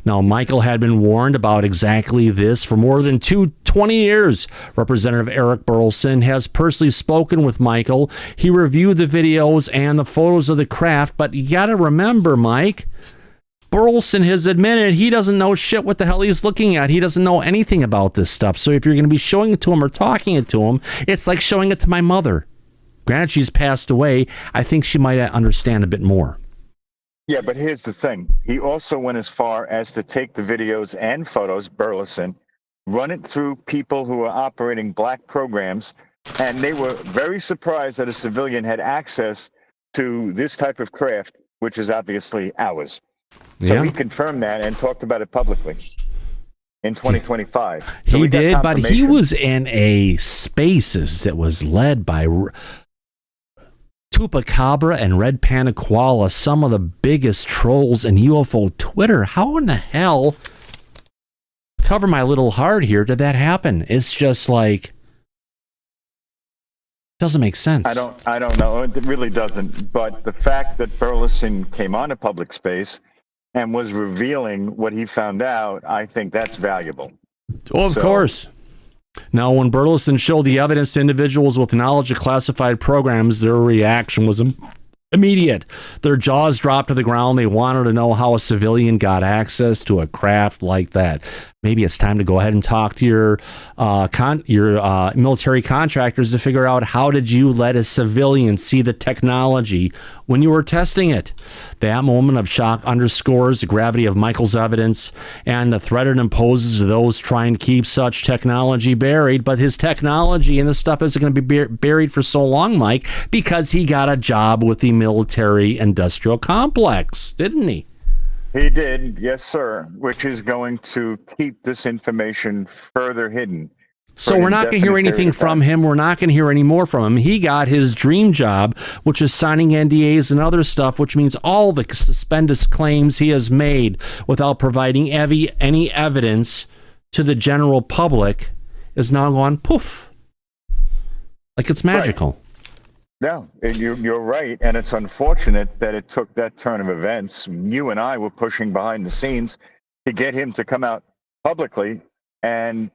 Now, Michael had been warned about exactly this for more than 20 years. Representative Eric Burleson has personally spoken with Michael. He reviewed the videos and the photos of the craft, but you got to remember, Mike, Burleson has admitted he doesn't know shit what the hell he's looking at. He doesn't know anything about this stuff. So if you're going to be showing it to him or talking it to him, it's like showing it to my mother. Granted, she's passed away. I think she might understand a bit more. Yeah, but here's the thing. He also went as far as to take the videos and photos, Burleson, run it through people who are operating black programs, and they were very surprised that a civilian had access to this type of craft, which is obviously ours. So he confirmed that and talked about it publicly in 2025. So he did, but he was in a spaces that was led by Chupacabra and Red Panaquala, some of the biggest trolls in UFO Twitter. How in the hell, cover my little heart here, did that happen? It's just like, doesn't make sense. I don't know. It really doesn't. But the fact that Burleson came onto public space and was revealing what he found out, I think that's valuable. Oh, of course. Now, when Burleson showed the evidence to individuals with knowledge of classified programs, their reaction was immediate. Their jaws dropped to the ground. They wanted to know how a civilian got access to a craft like that. Maybe it's time to go ahead and talk to your military contractors to figure out, how did you let a civilian see the technology when you were testing it? That moment of shock underscores the gravity of Michael's evidence and the threat it imposes to those trying to keep such technology buried. But his technology and this stuff isn't going to be buried for so long, Mike, because he got a job with the military industrial complex, didn't he? He did, yes, sir, which is going to keep this information further hidden. So we're not going to hear anything from him. We're not going to hear any more from him. He got his dream job, which is signing NDAs and other stuff, which means all the stupendous claims he has made without providing any evidence to the general public is now gone poof. Like it's magical. Right. No, you're right, and it's unfortunate that it took that turn of events. You and I were pushing behind the scenes to get him to come out publicly, and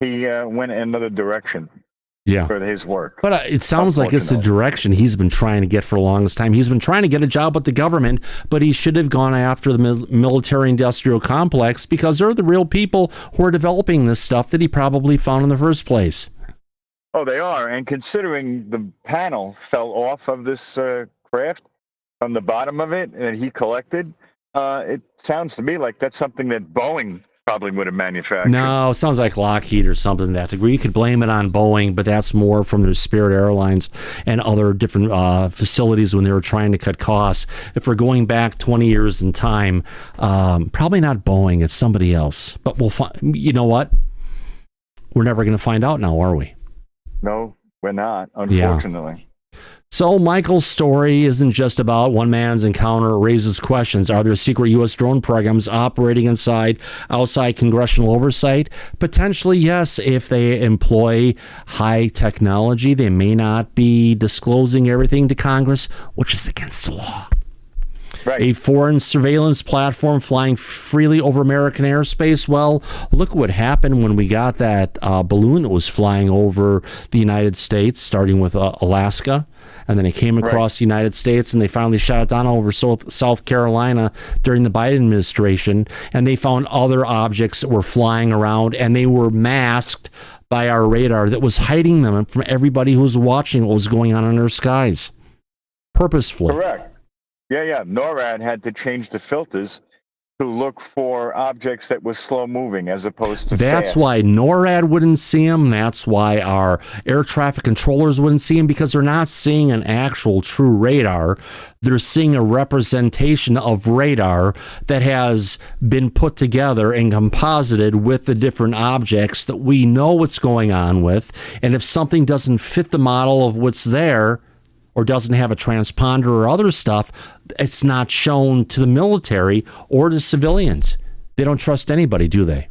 he went in another direction for his work. But it sounds like it's the direction he's been trying to get for the longest time. He's been trying to get a job with the government, but he should have gone after the military-industrial complex, because they're the real people who are developing this stuff that he probably found in the first place. Oh, they are. And considering the panel fell off of this craft from the bottom of it and he collected, it sounds to me like that's something that Boeing probably would have manufactured. No, it sounds like Lockheed or something to that degree. You could blame it on Boeing, but that's more from the Spirit Airlines and other different facilities when they were trying to cut costs. If we're going back 20 years in time, probably not Boeing, it's somebody else. But we'll you know what? We're never going to find out now, are we? No, we're not, unfortunately. Yeah. So Michael's story isn't just about one man's encounter. It raises questions. Are there secret U.S. drone programs operating outside congressional oversight? Potentially, yes. If they employ high technology, they may not be disclosing everything to Congress, which is against the law. Right. A foreign surveillance platform flying freely over American airspace. Well, look what happened when we got that balloon that was flying over the United States, starting with Alaska, and then it came across the United States, and they finally shot it down over South Carolina during the Biden administration, and they found other objects that were flying around, and they were masked by our radar that was hiding them from everybody who was watching what was going on in our skies, purposefully. Correct. Yeah. NORAD had to change the filters to look for objects that were slow moving as opposed to That's fast. why NORAD wouldn't see them. That's why our air traffic controllers wouldn't see them, because they're not seeing an actual true radar. They're seeing a representation of radar that has been put together and composited with the different objects that we know what's going on with. And if something doesn't fit the model of what's there, or doesn't have a transponder or other stuff, it's not shown to the military or to civilians. They don't trust anybody, do they?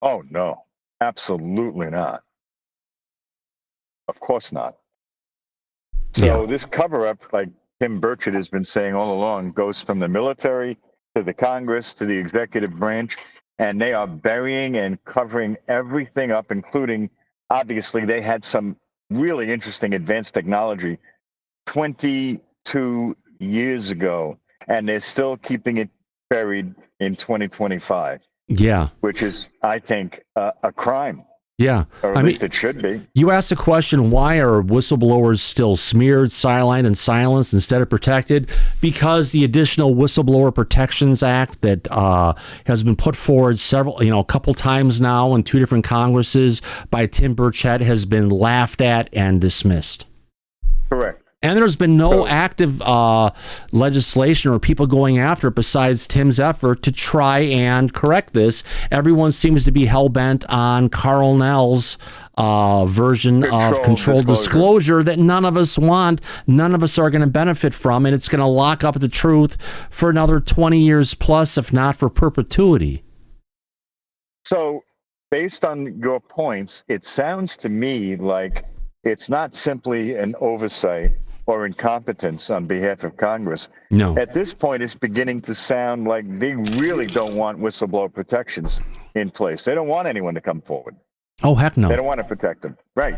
Oh, no, absolutely not. Of course not. So this cover-up, like Tim Burchett has been saying all along, goes from the military to the Congress to the executive branch, and they are burying and covering everything up, including, obviously, they had some really interesting advanced technology 22 years ago, and they're still keeping it buried in 2025. Yeah. Which is, I think, a crime. Yeah. Or at least it should be. You asked the question, why are whistleblowers still smeared, sidelined, and silenced instead of protected? Because the additional Whistleblower Protections Act that has been put forward a couple times now in 2 different Congresses by Tim Burchett has been laughed at and dismissed. Correct. And there's been no active legislation or people going after it besides Tim's effort to try and correct this. Everyone seems to be hell-bent on Carl Nell's version of controlled disclosure that none of us want, none of us are going to benefit from, and it's going to lock up the truth for another 20 years plus, if not for perpetuity. So, based on your points, it sounds to me like it's not simply an oversight or incompetence on behalf of Congress. No. At this point, it's beginning to sound like they really don't want whistleblower protections in place. They don't want anyone to come forward. Oh, heck no. They don't want to protect them. Right.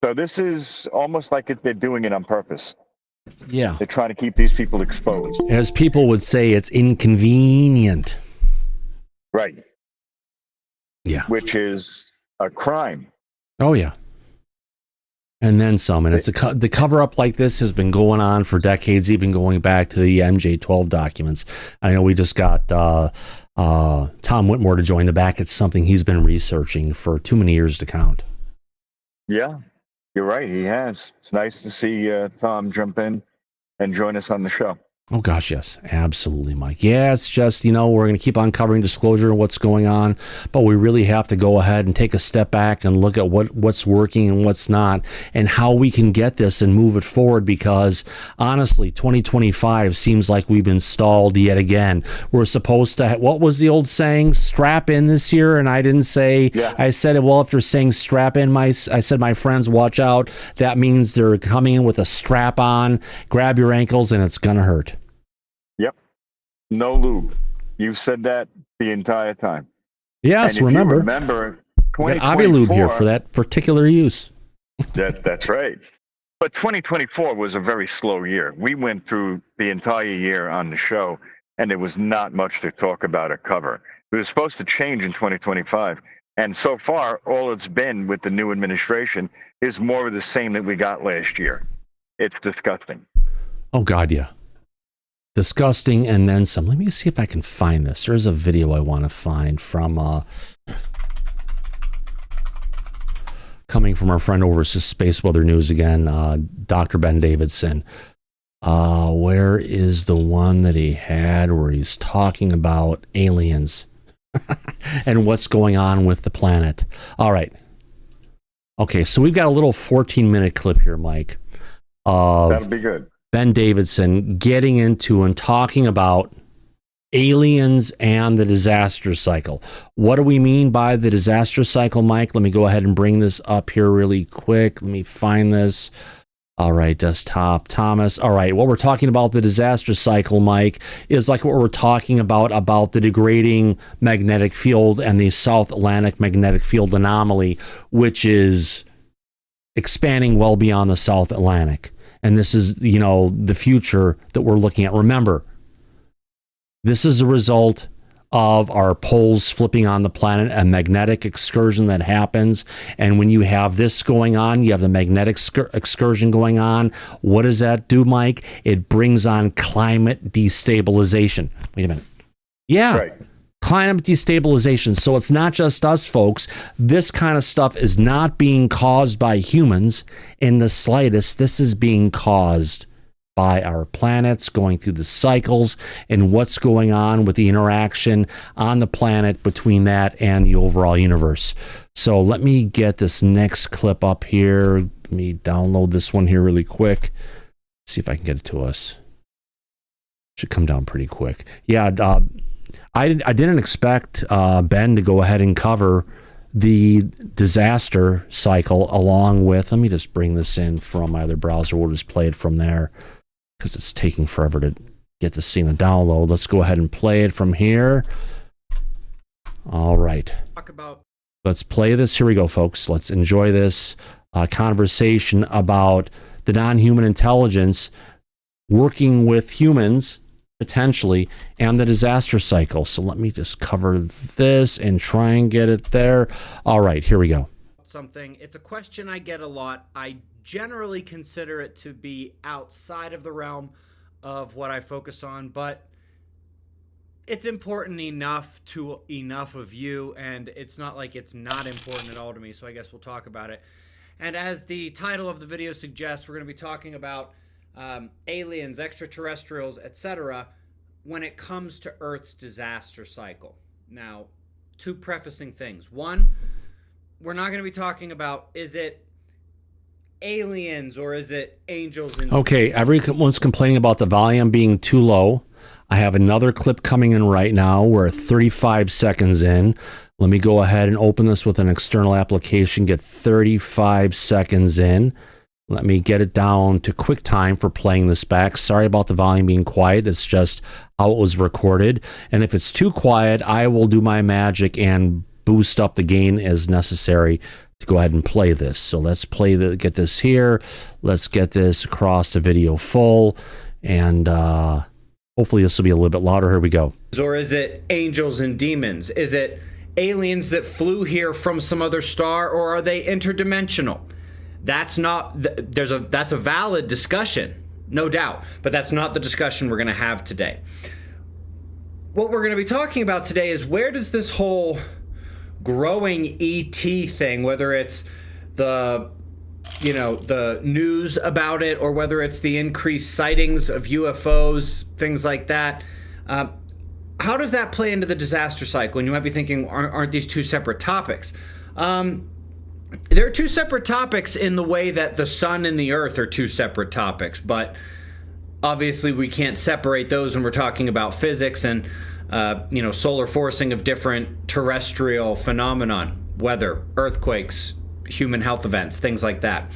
So this is almost like they're doing it on purpose. Yeah. They're trying to keep these people exposed. As people would say, it's inconvenient. Right. Yeah. Which is a crime. Oh, yeah. And then some. And it's the cover-up like this has been going on for decades, even going back to the MJ-12 documents. I know we just got Tom Whitmore to join the back. It's something he's been researching for too many years to count. Yeah, you're right. He has. It's nice to see Tom jump in and join us on the show. Oh, gosh, yes. Absolutely, Mike. Yeah, it's just, we're going to keep on covering disclosure and what's going on, but we really have to go ahead and take a step back and look at what's working and what's not and how we can get this and move it forward because, honestly, 2025 seems like we've been stalled yet again. We're supposed to, what was the old saying? Strap in this year, and I didn't say, I said, well, if they're saying strap in, I said, my friends, watch out. That means they're coming in with a strap on, grab your ankles, and it's going to hurt. Yep. No lube. You've said that the entire time. Yes, and remember. You remember, we got Avi Lube here for that particular use. That's right. But 2024 was a very slow year. We went through the entire year on the show, and there was not much to talk about or cover. It was supposed to change in 2025. And so far, all it's been with the new administration is more of the same that we got last year. It's disgusting. Oh, God, yeah. Disgusting and then some. Let me see if I can find this. There's a video I want to find from coming from our friend over at Space Weather News again, Dr. Ben Davidson. Where is the one that he had where he's talking about aliens and what's going on with the planet? All right. Okay, so we've got a little 14-minute clip here, Mike. That'll be good. Ben Davidson getting into and talking about aliens and the disaster cycle. What do we mean by the disaster cycle, Mike? Let me go ahead and bring this up here really quick. Let me find this. All right, desktop, Thomas. All right, what we're talking about the disaster cycle, Mike, is like what we're talking about the degrading magnetic field and the South Atlantic magnetic field anomaly, which is expanding well beyond the South Atlantic. And this is, the future that we're looking at. Remember, this is a result of our poles flipping on the planet, a magnetic excursion that happens. And when you have this going on, you have the magnetic excursion going on. What does that do, Mike? It brings on climate destabilization. Wait a minute. Yeah. Right. Climate destabilization. So it's not just us, folks. This kind of stuff is not being caused by humans in the slightest. This is being caused by our planets going through the cycles and what's going on with the interaction on the planet between that and the overall universe. So let me get this next clip up here. Let me download this one here really quick. See if I can get it to us. Should come down pretty quick. Yeah, I didn't expect Ben to go ahead and cover the disaster cycle along with, let me just bring this in from my other browser. We'll just play it from there because it's taking forever to get the scene to download. Let's go ahead and play it from here. All right. Let's play this. Here we go, folks. Let's enjoy this conversation about the non-human intelligence working with humans, potentially, and the disaster cycle. So let me just cover this and try and get it there. All right, here we go. Something. It's a question I get a lot. I generally consider it to be outside of the realm of what I focus on, but it's important enough to enough of you, and it's not like it's not important at all to me, so I guess we'll talk about it. And as the title of the video suggests, we're going to be talking about aliens, extraterrestrials, etc. when it comes to Earth's disaster cycle. Now, two prefacing things. One, we're not going to be talking about, is it aliens or is it angels? Okay, everyone's complaining about the volume being too low. I have another clip coming in right now. We're 35 seconds in. Let me go ahead and open this with an external application, get 35 seconds in. Let me get it down to QuickTime for playing this back. Sorry about the volume being quiet. It's just how it was recorded. And if it's too quiet, I will do my magic and boost up the gain as necessary to go ahead and play this. So let's get this here. Let's get this across the video full. And hopefully this will be a little bit louder. Here we go. Or is it angels and demons? Is it aliens that flew here from some other star, or are they interdimensional? That's not, that's a valid discussion, no doubt, but that's not the discussion we're going to have today. What we're going to be talking about today is, where does this whole growing ET thing, whether it's the news about it, or whether it's the increased sightings of UFOs, things like that, how does that play into the disaster cycle? And you might be thinking, aren't these two separate topics? They're two separate topics in the way that the sun and the earth are two separate topics, but obviously we can't separate those when we're talking about physics and solar forcing of different terrestrial phenomenon, weather, earthquakes, human health events, things like that.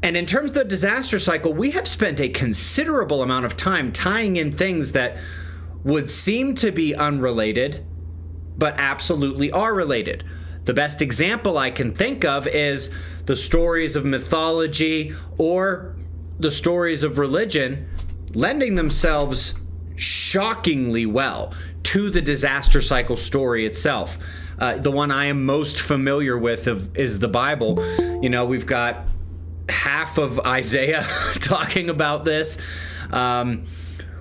And in terms of the disaster cycle, we have spent a considerable amount of time tying in things that would seem to be unrelated, but absolutely are related. The best example I can think of is the stories of mythology or the stories of religion lending themselves shockingly well to the disaster cycle story itself. The one I am most familiar with is the Bible. We've got half of Isaiah talking about this.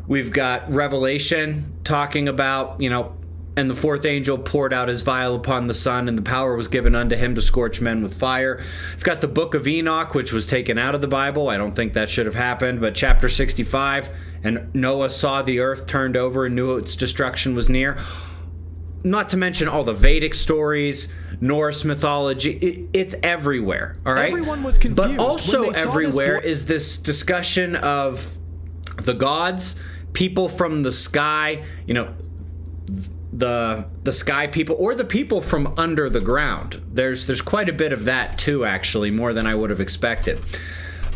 We've got Revelation talking about, and the fourth angel poured out his vial upon the sun, and the power was given unto him to scorch men with fire. We've got the book of Enoch, which was taken out of the Bible. I don't think that should have happened, but chapter 65, and Noah saw the earth turned over and knew its destruction was near. Not to mention all the Vedic stories, Norse mythology. It's everywhere, all right? Everyone was confused. But also everywhere is this discussion of the gods, people from the sky, the sky people, or the people from under the ground. There's quite a bit of that too, actually, more than I would have expected.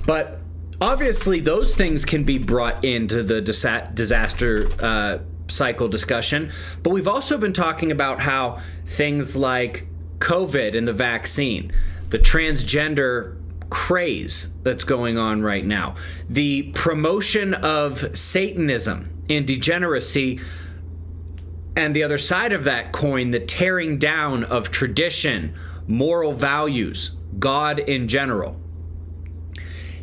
But obviously those things can be brought into the disaster cycle discussion. But we've also been talking about how things like COVID and the vaccine, the transgender craze that's going on right now, the promotion of Satanism and degeneracy, and the other side of that coin, the tearing down of tradition, moral values, God in general.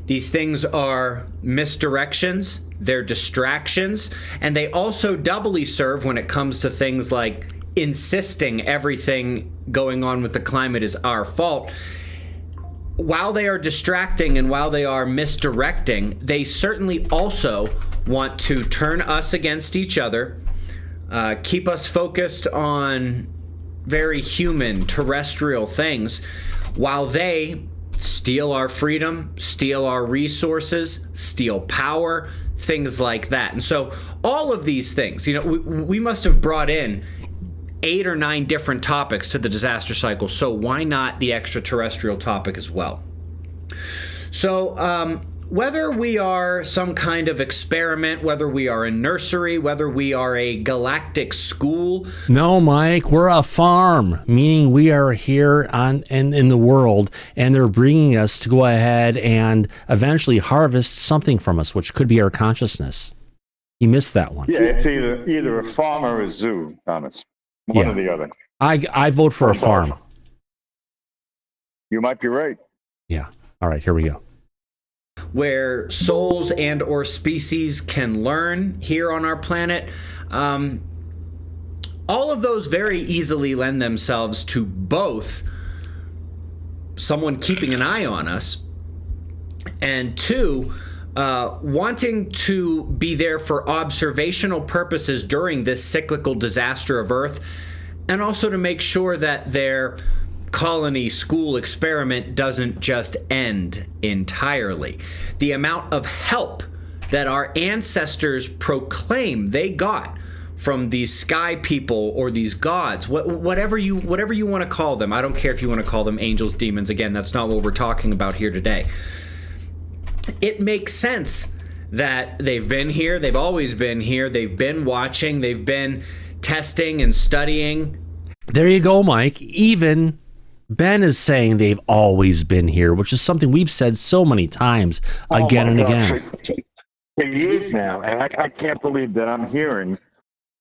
These things are misdirections, they're distractions, and they also doubly serve when it comes to things like insisting everything going on with the climate is our fault. While they are distracting and while they are misdirecting, they certainly also want to turn us against each other, keep us focused on very human, terrestrial things, while they steal our freedom, steal our resources, steal power, things like that. And so all of these things, we must have brought in 8 or 9 different topics to the disaster cycle. So why not the extraterrestrial topic as well? So whether we are some kind of experiment, whether we are a nursery, whether we are a galactic school. No, Mike, we're a farm, meaning we are here in the world, and they're bringing us to go ahead and eventually harvest something from us, which could be our consciousness. You missed that one. Yeah, it's either a farm or a zoo, Thomas. One or the other. I vote for a farm. You might be right. Yeah. All right, here we go. Where souls and or species can learn here on our planet. All of those very easily lend themselves to both someone keeping an eye on us, and 2, wanting to be there for observational purposes during this cyclical disaster of Earth, and also to make sure that their colony school experiment doesn't just end entirely. The amount of help that our ancestors proclaim they got from these sky people or these gods, whatever you want to call them. I don't care if you want to call them angels, demons. Again, that's not what we're talking about here today. It makes sense that they've been here. They've always been here. They've been watching. They've been testing and studying. There you go, Mike. Even Ben is saying they've always been here, which is something we've said so many times again and again. For years now, and I can't believe that I'm hearing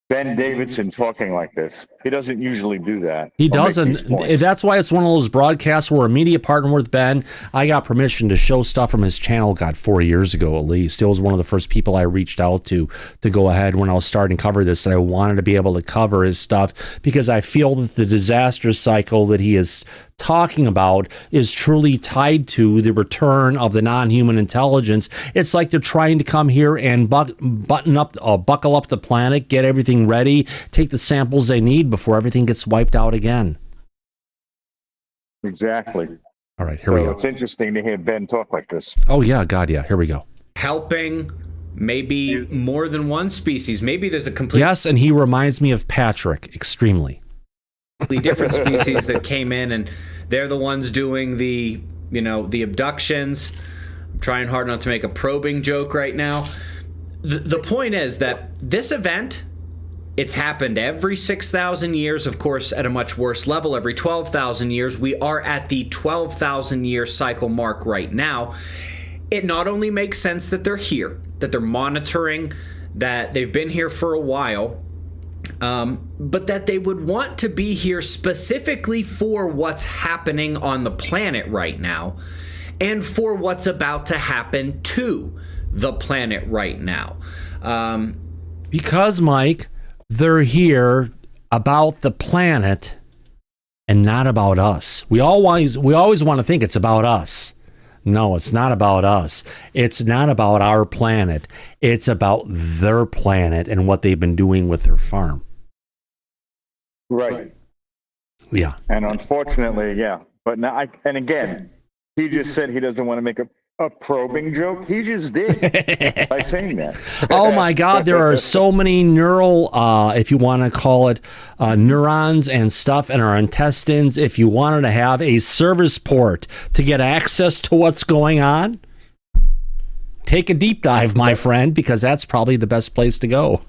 Ben Davidson talking like this. He doesn't usually do that. He doesn't. That's why it's one of those broadcasts where a media partner with Ben. I got permission to show stuff from his channel, 4 years ago at least. It was one of the first people I reached out to go ahead when I was starting to cover this, and I wanted to be able to cover his stuff because I feel that the disaster cycle that he is talking about is truly tied to the return of the non-human intelligence. It's like they're trying to come here and buckle up the planet, get everything ready, take the samples they need before everything gets wiped out again. Exactly. All right, here we go. It's interesting to hear Ben talk like this. Oh yeah, God, yeah. Here we go. Helping maybe more than one species. Maybe there's a complete... Yes, and he reminds me of Patrick extremely. Different species that came in, and they're the ones doing the abductions. I'm trying hard not to make a probing joke right now. The point is that this event, it's happened every 6,000 years, of course, at a much worse level. Every 12,000 years. We are at the 12,000 year cycle mark right now. It not only makes sense that they're here, that they're monitoring, that they've been here for a while, but that they would want to be here specifically for what's happening on the planet right now and for what's about to happen to the planet right now. Because, Mike, they're here about the planet and not about us. We always want to think it's about us. No, it's not about us. It's not about our planet. It's about their planet and what they've been doing with their farm. Right. Yeah. And unfortunately, yeah. But now, again, he just said he doesn't want to make a probing joke. He just did by saying that. Oh my God, there are so many neural, if you want to call it, neurons and stuff in our intestines. If you wanted to have a service port to get access to what's going on, take a deep dive, my friend, because that's probably the best place to go.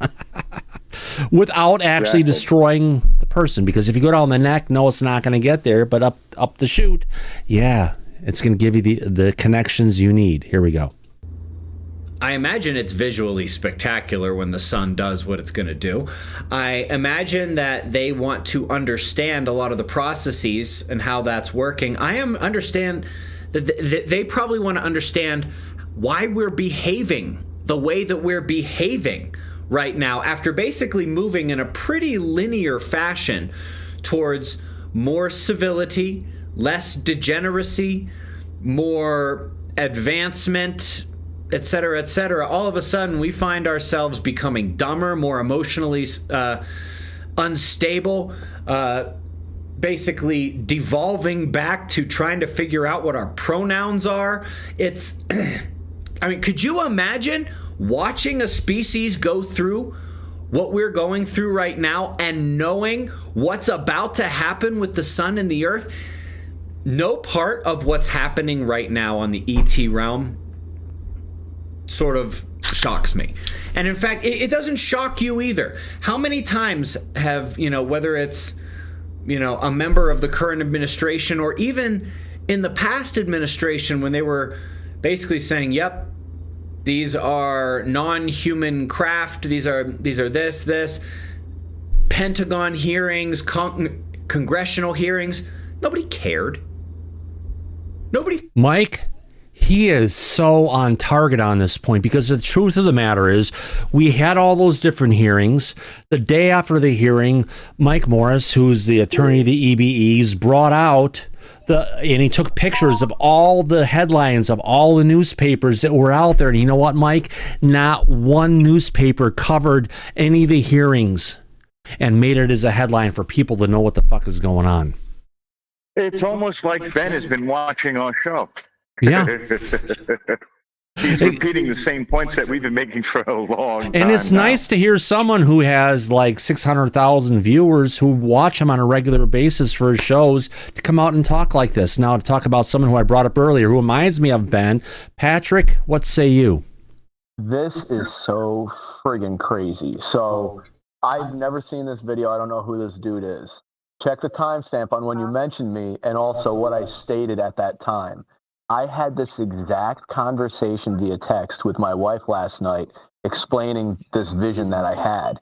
Without actually destroying the person. Because if you go down the neck, no, it's not going to get there. But up the chute, yeah, it's going to give you the connections you need. Here we go. I imagine it's visually spectacular when the sun does what it's going to do. I imagine that they want to understand a lot of the processes and how that's working. Understand that they probably want to understand why we're behaving the way that we're behaving right now, after basically moving in a pretty linear fashion towards more civility, less degeneracy, more advancement, etc., etc. All of a sudden, we find ourselves becoming dumber, more emotionally unstable, basically devolving back to trying to figure out what our pronouns are. It's, I mean, could you imagine watching a species go through what we're going through right now and knowing what's about to happen with the sun and the earth? No part of what's happening right now on the ET realm sort of shocks me. And in fact, it doesn't shock you either. How many times have, whether it's, a member of the current administration or even in the past administration when they were basically saying, yep, these are non-human craft, these are this, Pentagon hearings, congressional hearings, nobody cared. Mike, he is so on target on this point, because the truth of the matter is we had all those different hearings. The day after the hearing, Mike Morris, who's the attorney of the EBEs, brought out and he took pictures of all the headlines of all the newspapers that were out there. And you know what, Mike? Not one newspaper covered any of the hearings and made it as a headline for people to know what the fuck is going on. It's almost like Ben has been watching our show. Yeah. He's repeating the same points that we've been making for a long time. And it's nice to hear someone who has like 600,000 viewers who watch him on a regular basis for his shows to come out and talk like this. Now, to talk about someone who I brought up earlier, who reminds me of Ben. Patrick, what say you? This is so friggin' crazy. So I've never seen this video. I don't know who this dude is. Check the timestamp on when you mentioned me and also what I stated at that time. I had this exact conversation via text with my wife last night explaining this vision that I had.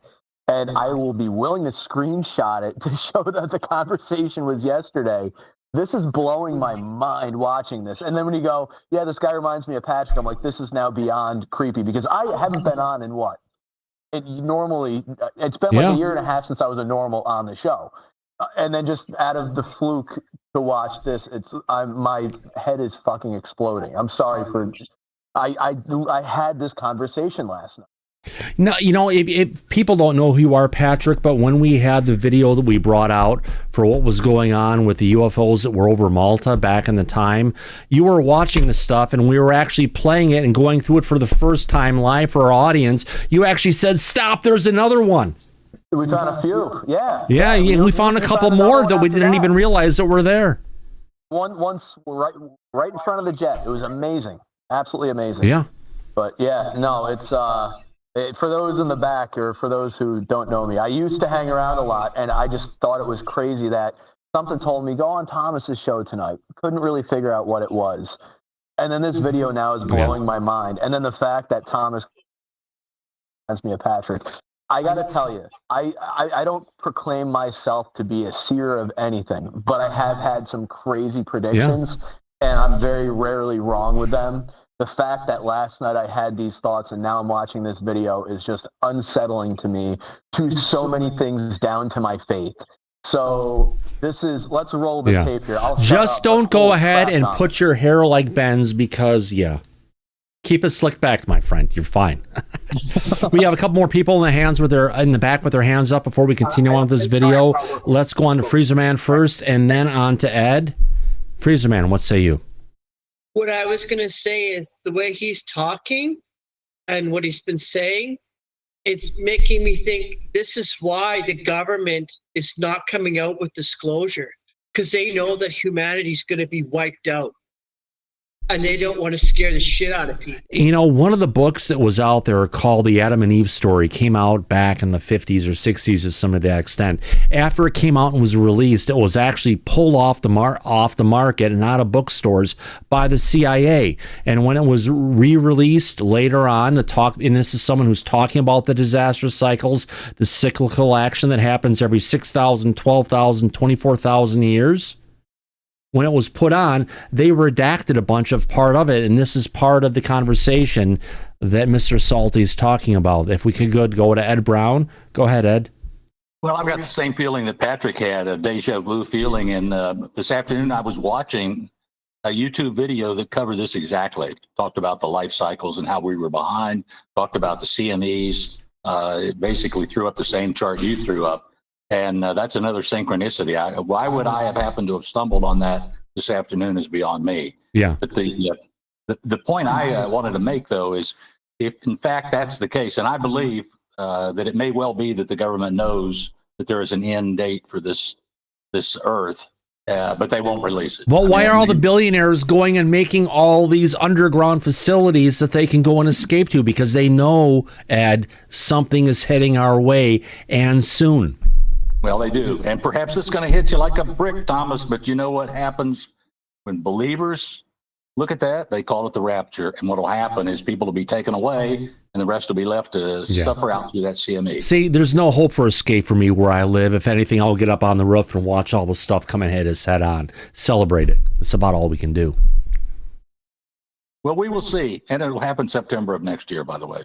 And I will be willing to screenshot it to show that the conversation was yesterday. This is blowing my mind watching this. And then when you go, yeah, this guy reminds me of Patrick, I'm like, this is now beyond creepy, because I haven't been on in what? It's been like a year and a half since I was a normal on the show. And then just out of the fluke to watch this, my head is fucking exploding. I'm sorry for, I had this conversation last night. No, if people don't know who you are, Patrick, but when we had the video that we brought out for what was going on with the UFOs that were over Malta back in the time, you were watching the stuff and we were actually playing it and going through it for the first time live for our audience. You actually said, stop, there's another one. We found a few, yeah. Yeah, we found a couple more that we didn't even realize that were there. Once right in front of the jet. It was amazing, absolutely amazing. Yeah. But yeah, no, it's for those in the back or for those who don't know me, I used to hang around a lot, and I just thought it was crazy that something told me, go on Thomas's show tonight. Couldn't really figure out what it was. And then this video now is blowing my mind. And then the fact that Thomas reminds me of Patrick. I got to tell you, I don't proclaim myself to be a seer of anything, but I have had some crazy predictions, and I'm very rarely wrong with them. The fact that last night I had these thoughts and now I'm watching this video is just unsettling to me, to so many things down to my faith. So let's roll the tape here. Just don't go ahead and put your hair like Ben's, because, keep it slicked back, my friend. You're fine. We have a couple more people in the back with their hands up before we continue on with this video. Let's go on to Freezer Man first and then on to Ed. Freezer Man, what say you? What I was going to say is the way he's talking and what he's been saying, it's making me think this is why the government is not coming out with disclosure, because they know that humanity is going to be wiped out. And they don't want to scare the shit out of people. One of the books that was out there called The Adam and Eve Story came out back in the 50s or 60s to some of that extent. After it came out and was released, it was actually pulled off the market and out of bookstores by the CIA. And when it was re-released later on, and this is someone who's talking about the disaster cycles, the cyclical action that happens every 6,000, 12,000, 24,000 years. When it was put on, they redacted a bunch of part of it, and this is part of the conversation that Mr. Salty's talking about. If we could go to Ed Brown. Go ahead, Ed. Well, I've got the same feeling that Patrick had, a deja vu feeling, and this afternoon I was watching a YouTube video that covered this exactly. Talked about the life cycles and how we were behind, talked about the CMEs, it basically threw up the same chart you threw up. And that's another synchronicity. Why would I have happened to have stumbled on that this afternoon is beyond me. Yeah. But the point I wanted to make, though, is if in fact that's the case, and I believe that it may well be that the government knows that there is an end date for this Earth, but they won't release it. Well, why are all the billionaires going and making all these underground facilities that they can go and escape to? Because they know, Ed, something is heading our way, and soon. Well, they do. And perhaps it's going to hit you like a brick, Thomas, but you know what happens when believers look at that? They call it the rapture. And what will happen is people will be taken away and the rest will be left to suffer out through that CME. See, there's no hope for escape for me where I live. If anything, I'll get up on the roof and watch all the stuff come and hit us head on. Celebrate it. That's about all we can do. Well, we will see. And it'll happen September of next year, by the way.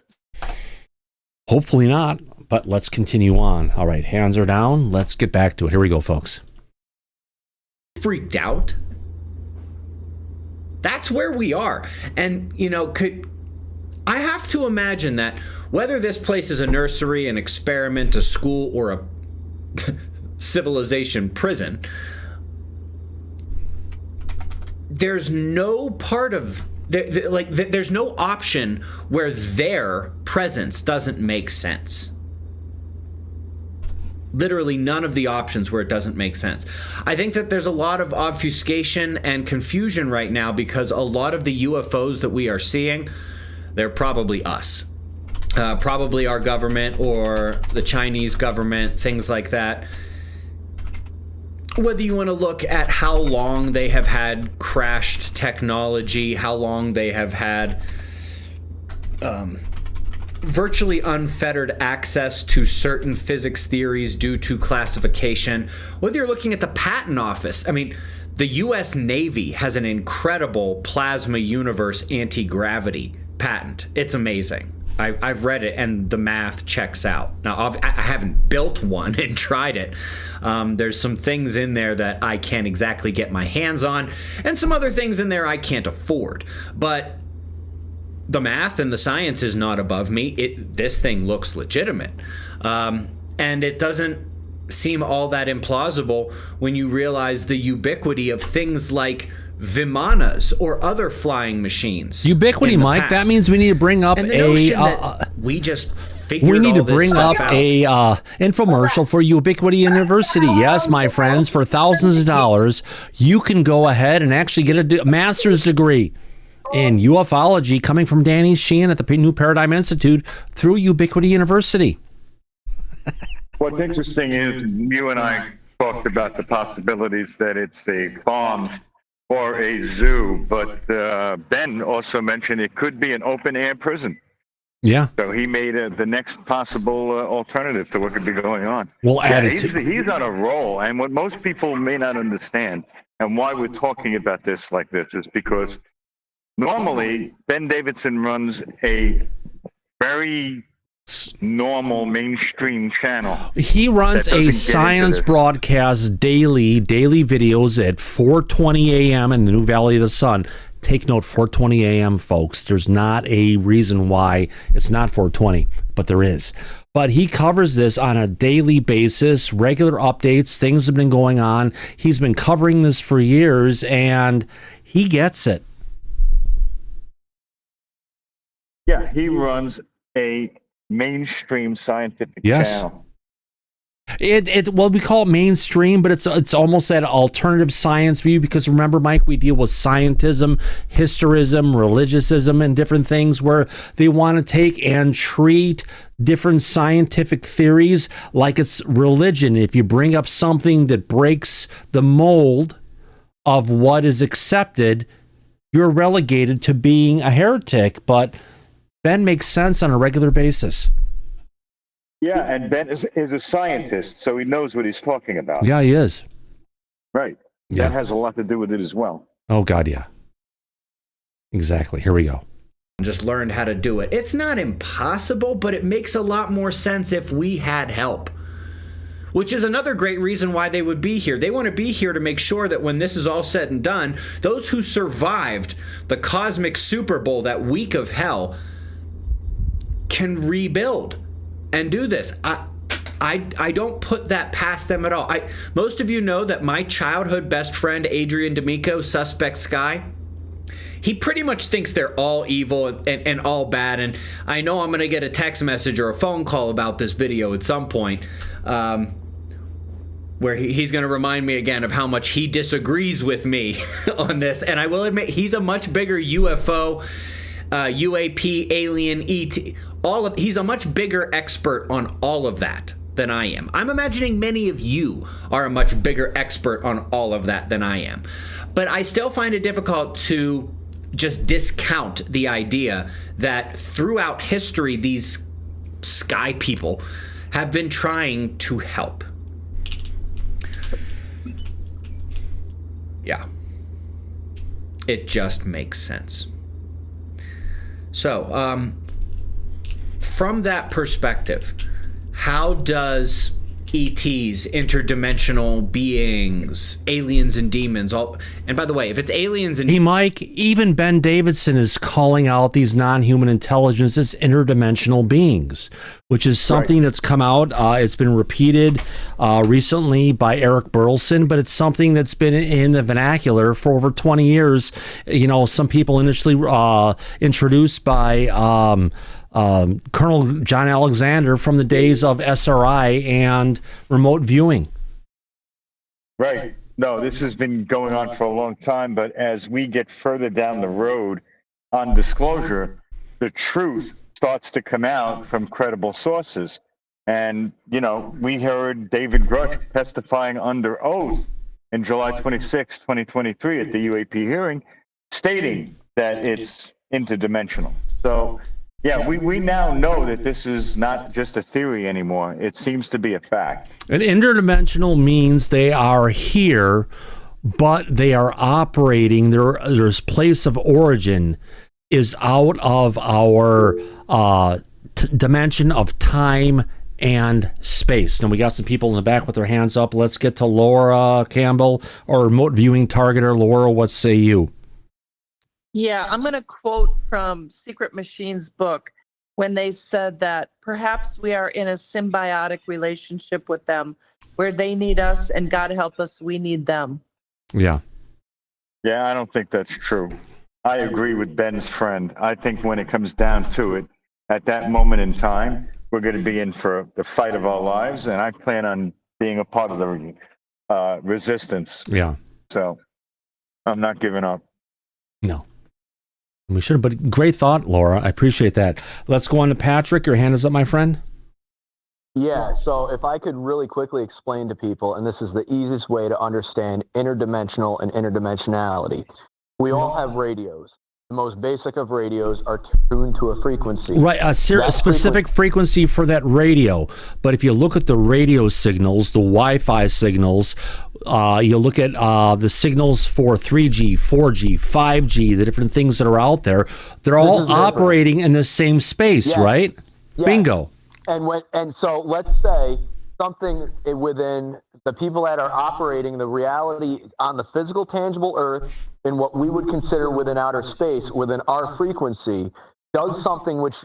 Hopefully not, but let's continue on. All right, hands are down. Let's get back to it. Here we go, folks. Freaked out. That's where we are. And, you know, I have to imagine that whether this place is a nursery, an experiment, a school, or a civilization prison, there's no part of there's no option where their presence doesn't make sense. Literally none of the options where it doesn't make sense. I think that there's a lot of obfuscation and confusion right now because a lot of the UFOs that we are seeing, they're probably us. Probably our government or the Chinese government, things like that. Whether you want to look at how long they have had crashed technology, how long they have had virtually unfettered access to certain physics theories due to classification, whether you're looking at the patent office. I mean, the U.S. Navy has an incredible plasma universe anti-gravity patent. It's amazing. I've read it, and the math checks out. Now, I haven't built one and tried it. There's some things in there that I can't exactly get my hands on, and some other things in there I can't afford. But the math and the science is not above me. This thing looks legitimate. And it doesn't seem all that implausible when you realize the ubiquity of things like Vimanas or other flying machines. Ubiquity, Mike. That means we need to bring up we just figured all this stuff out. Infomercial for Ubiquity University. Yes, my friends, for thousands of dollars, you can go ahead and actually get a master's degree in ufology coming from Danny Sheehan at the New Paradigm Institute through Ubiquity University. What's interesting is you and I talked about the possibilities that it's a farm or a zoo, but Ben also mentioned it could be an open-air prison. Yeah. So he made the next possible alternative to what could be going on. We'll add it he's on a roll, and what most people may not understand, and why we're talking about this like this, is because normally Ben Davidson runs a very normal mainstream channel. He runs a science broadcast daily videos at 4:20 a.m. in the New Valley of the Sun. Take note, 4:20 a.m., folks. There's not a reason why it's not 4:20, but there is. But he covers this on a daily basis, regular updates, things have been going on. He's been covering this for years, and he gets it. Yeah, he runs a mainstream scientific channel. Well, we call it mainstream, but it's almost that alternative science view, because remember, Mike, we deal with scientism, historism, religiousism, and different things where they want to take and treat different scientific theories like it's religion. If you bring up something that breaks the mold of what is accepted, you're relegated to being a heretic. But Ben makes sense on a regular basis. Yeah, and Ben is a scientist, so he knows what he's talking about. Yeah, he is. Right. Yeah. That has a lot to do with it as well. Oh, God, yeah. Exactly. Here we go. Just learned how to do it. It's not impossible, but it makes a lot more sense if we had help. Which is another great reason why they would be here. They want to be here to make sure that when this is all said and done, those who survived the cosmic Super Bowl, that week of hell, can rebuild and do this. I don't put that past them at all. Most of you know that my childhood best friend, Adrian D'Amico, Suspect Sky, he pretty much thinks they're all evil and all bad. And I know I'm going to get a text message or a phone call about this video at some point, where he's going to remind me again of how much he disagrees with me on this. And I will admit, he's a much bigger UFO, UAP, alien, ET, he's a much bigger expert on all of that than I am. I'm imagining many of you are a much bigger expert on all of that than I am. But I still find it difficult to just discount the idea that throughout history, these sky people have been trying to help. Yeah. It just makes sense. So, from that perspective, how does ETs, interdimensional beings, aliens and demons, and by the way, if it's aliens and... Hey, Mike, even Ben Davidson is calling out these non-human intelligences interdimensional beings, which is something that's come out. It's been repeated recently by Eric Burleson, but it's something that's been in the vernacular for over 20 years. You know, some people initially introduced by... Colonel John Alexander from the days of SRI and remote viewing. Right. No, this has been going on for a long time, but as we get further down the road on disclosure, the truth starts to come out from credible sources. And, you know, we heard David Grush testifying under oath in July 26, 2023 at the UAP hearing, stating that it's interdimensional. So, yeah, we now know that this is not just a theory anymore. It seems to be a fact. And interdimensional means they are here, but they are operating. Their place of origin is out of our dimension of time and space. Now, we got some people in the back with their hands up. Let's get to Laura Campbell, or remote viewing targeter. Laura, what say you? Yeah, I'm going to quote from Secret Machine's book when they said that perhaps we are in a symbiotic relationship with them where they need us and God help us, we need them. Yeah. Yeah, I don't think that's true. I agree with Ben's friend. I think when it comes down to it, at that moment in time, we're going to be in for the fight of our lives, and I plan on being a part of the resistance. Yeah. So I'm not giving up. No. We should have, but great thought, Laura. I appreciate that. Let's go on to Patrick. Your hand is up, my friend. Yeah, so if I could really quickly explain to people, and this is the easiest way to understand interdimensional and interdimensionality. We all have radios. The most basic of radios are tuned to a frequency. Right, a specific frequency for that radio. But if you look at the radio signals, the Wi-Fi signals, you look at the signals for 3G, 4G, 5G, the different things that are out there, they're all operating in the same space, right? Yeah. Bingo. And so let's say something within the people that are operating the reality on the physical, tangible Earth in what we would consider within outer space, within our frequency, does something which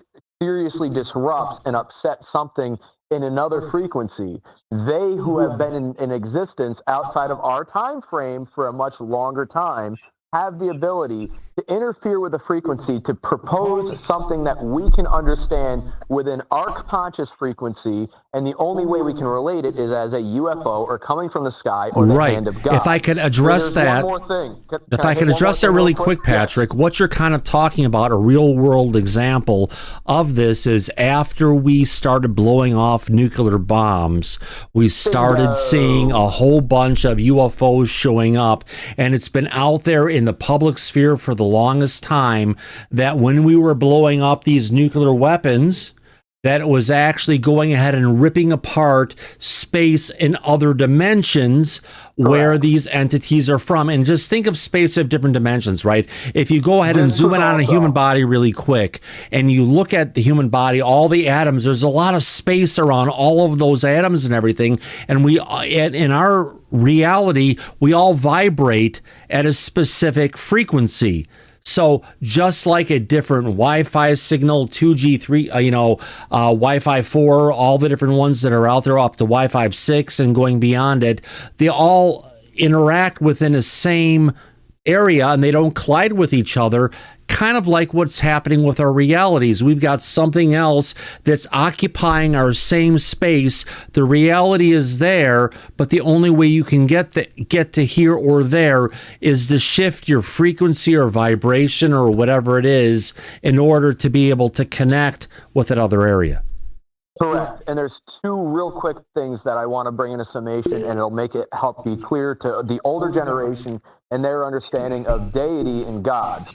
seriously disrupts and upsets something in another frequency. They who have been in existence outside of our time frame for a much longer time have the ability to interfere with the frequency, to propose something that we can understand within our conscious frequency, and the only way we can relate it is as a UFO or coming from the sky or the hand of God. If I could address that, one more thing. If I could address that really quick, Patrick, what you're kind of talking about, a real world example of this is after we started blowing off nuclear bombs, we started seeing a whole bunch of UFOs showing up, and it's been out there in the public sphere for the longest time that when we were blowing up these nuclear weapons, that it was actually going ahead and ripping apart space in other dimensions where these entities are from. And just think of space of different dimensions, right? If you go ahead and zoom in on a human body really quick and you look at the human body, all the atoms, there's a lot of space around all of those atoms and everything. And we, in our reality, we all vibrate at a specific frequency. So just like a different Wi-Fi signal, 2G, 3, Wi-Fi 4, all the different ones that are out there up to Wi-Fi 6 and going beyond it, they all interact within the same area and they don't collide with each other, kind of like what's happening with our realities. We've got something else that's occupying our same space. The reality is there, but the only way you can get to here or there is to shift your frequency or vibration or whatever it is in order to be able to connect with that other area. Correct. And there's two real quick things that I want to bring in a summation, and it'll make it help be clear to the older generation and their understanding of deity and gods.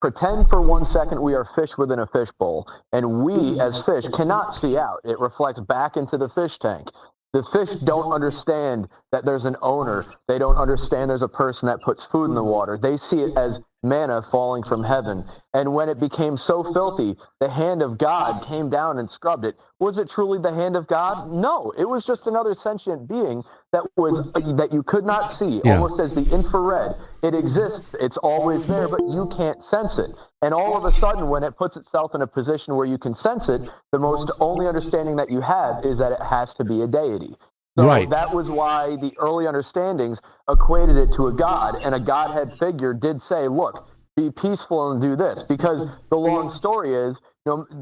Pretend for 1 second we are fish within a fishbowl, and we as fish cannot see out. It reflects back into the fish tank. The fish don't understand that there's an owner. They don't understand there's a person that puts food in the water. They see it as manna falling from heaven. And when it became so filthy, the hand of God came down and scrubbed it. Was it truly the hand of God? No, it was just another sentient being that you could not see, almost as the infrared. It exists, it's always there, but you can't sense it. And all of a sudden, when it puts itself in a position where you can sense it, the most only understanding that you have is that it has to be a deity. So that was why the early understandings equated it to a god, and a godhead figure did say, look, be peaceful and do this, because the long story is,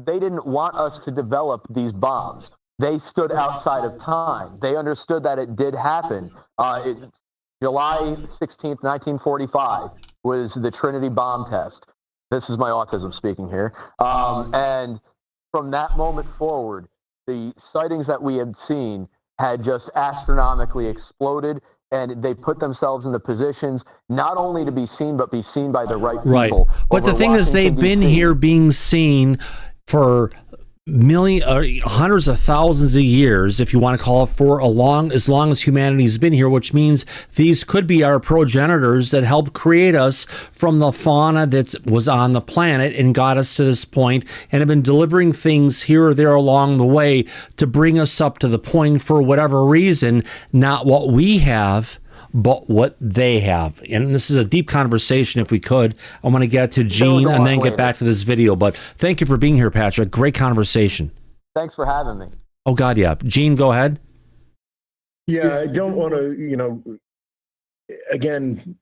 they didn't want us to develop these bombs. They stood outside of time. They understood that it did happen. July 16th, 1945 was the Trinity bomb test. This is my autism speaking here. And from that moment forward, the sightings that we had seen had just astronomically exploded, and they put themselves in the positions not only to be seen, but be seen by the right people. But the thing is, they've been here being seen for hundreds of thousands of years, if you want to call it, for as long as humanity's been here, which means these could be our progenitors that helped create us from the fauna that was on the planet and got us to this point, and have been delivering things here or there along the way to bring us up to the point for whatever reason, not what we have, but what they have. And this is a deep conversation. If we could, I want to get to Gene and then get back to this video. But thank you for being here, Patrick. Great conversation. Thanks for having me. Oh, God, yeah. Gene, go ahead. Yeah, I don't want to, again,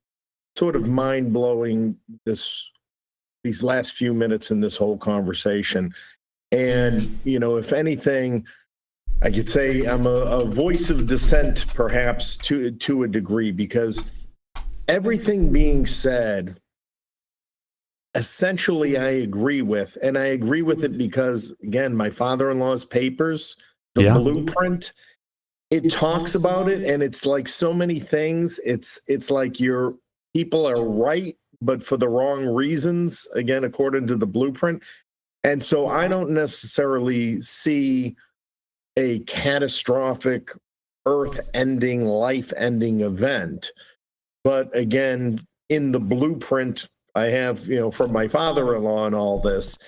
sort of mind-blowing these last few minutes in this whole conversation. And, if anything, I could say I'm a voice of dissent, perhaps, to a degree, because everything being said, essentially, I agree with. And I agree with it because, again, my father-in-law's papers, the blueprint, it talks about it, and it's like so many things. It's like your people are right, but for the wrong reasons, again, according to the blueprint. And so I don't necessarily see a catastrophic, earth-ending, life-ending event. But again, in the blueprint I have, from my father-in-law and all this,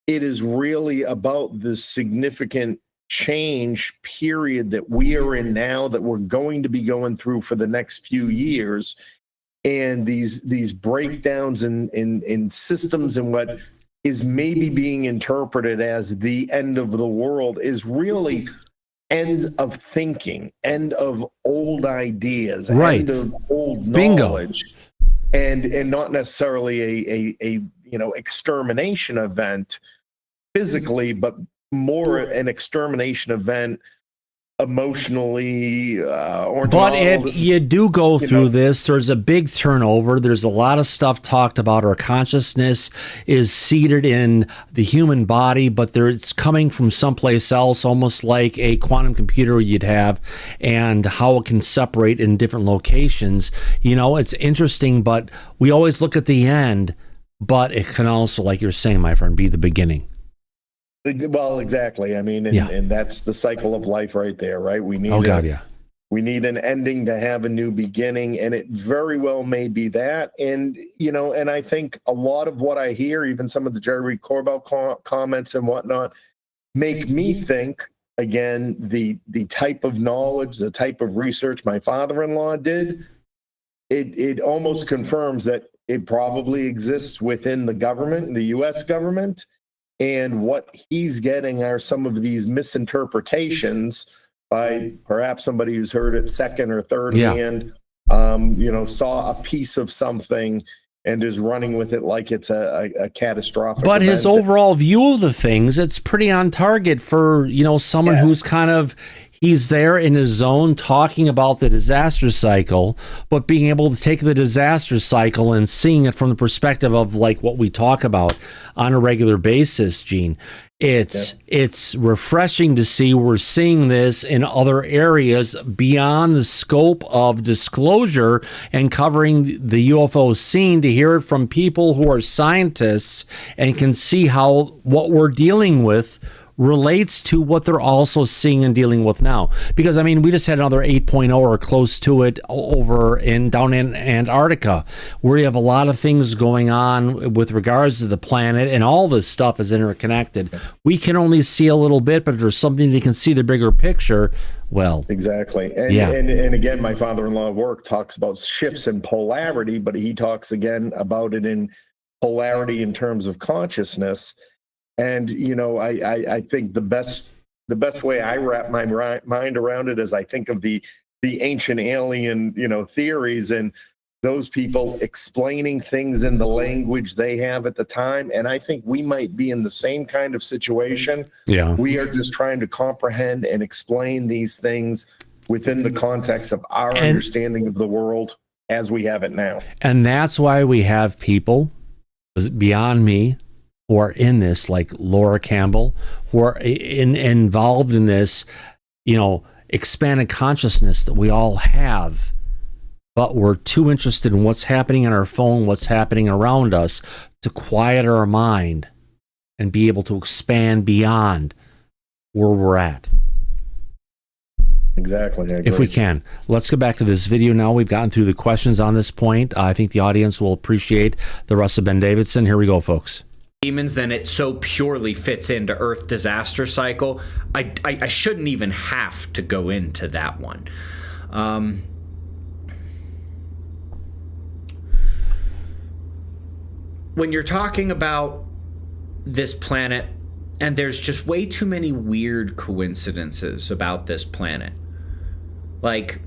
it is really about the significant change period that we are in now, that we're going to be going through for the next few years. And these breakdowns in systems and what is maybe being interpreted as the end of the world is really end of thinking, end of old ideas, end of old knowledge, and not necessarily a extermination event physically, but more an extermination event emotionally. But if you do go through this, there's a big turnover. There's a lot of stuff talked about. Our consciousness is seated in the human body, but it's coming from someplace else, almost like a quantum computer you'd have, and how it can separate in different locations. It's interesting, but we always look at the end, but it can also, like you're saying, my friend, be the beginning. Well, exactly. I mean, and that's the cycle of life right there, right? We need we need an ending to have a new beginning, and it very well may be that. And, and I think a lot of what I hear, even some of the Jerry Corbell comments and whatnot, make me think, again, the type of knowledge, the type of research my father-in-law did, it almost confirms that it probably exists within the government, the U.S. government, and what he's getting are some of these misinterpretations by perhaps somebody who's heard it second or third hand, saw a piece of something and is running with it like it's a catastrophic But event. his overall view of the things, it's pretty on target for, someone who's kind of, he's there in his zone talking about the disaster cycle, but being able to take the disaster cycle and seeing it from the perspective of like what we talk about on a regular basis, Gene. It's refreshing to see we're seeing this in other areas beyond the scope of disclosure and covering the UFO scene, to hear it from people who are scientists and can see how what we're dealing with relates to what they're also seeing and dealing with now. Because, we just had another 8.0 or close to it over down in Antarctica, where you have a lot of things going on with regards to the planet, and all this stuff is interconnected. We can only see a little bit, but if there's something you can see the bigger picture, well. Exactly. And again, my father-in-law at work talks about shifts in polarity, but he talks again about it in polarity in terms of consciousness. And, I think the best way I wrap my mind around it is I think of the ancient alien, theories, and those people explaining things in the language they have at the time. And I think we might be in the same kind of situation. Yeah. We are just trying to comprehend and explain these things within the context of our understanding of the world as we have it now. And that's why we have people beyond me who are in this, like Laura Campbell, who are involved in this, expanded consciousness that we all have, but we're too interested in what's happening on our phone, what's happening around us, to quiet our mind and be able to expand beyond where we're at. Exactly. If we can. Let's go back to this video now. We've gotten through the questions on this point. I think the audience will appreciate the rest of Ben Davidson. Here we go, folks. Demons, then it so purely fits into Earth disaster cycle. I shouldn't even have to go into that one. When you're talking about this planet, and there's just way too many weird coincidences about this planet. Like,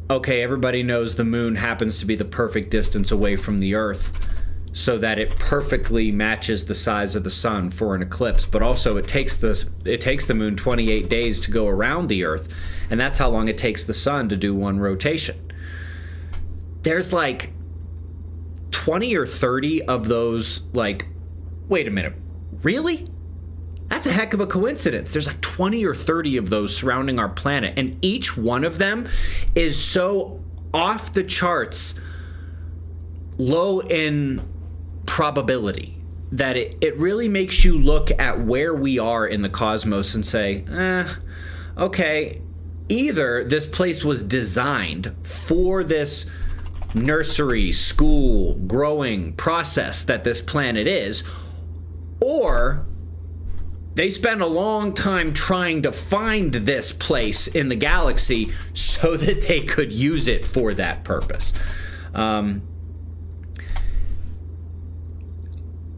okay, everybody knows the moon happens to be the perfect distance away from the Earth, so that it perfectly matches the size of the sun for an eclipse, but also it takes the moon 28 days to go around the Earth, and that's how long it takes the sun to do one rotation. There's like 20 or 30 of those, like, wait a minute, really? That's a heck of a coincidence. There's like 20 or 30 of those surrounding our planet, and each one of them is so off the charts low in probability that it really makes you look at where we are in the cosmos and say, okay, either this place was designed for this nursery, school, growing process that this planet is, or they spent a long time trying to find this place in the galaxy so that they could use it for that purpose.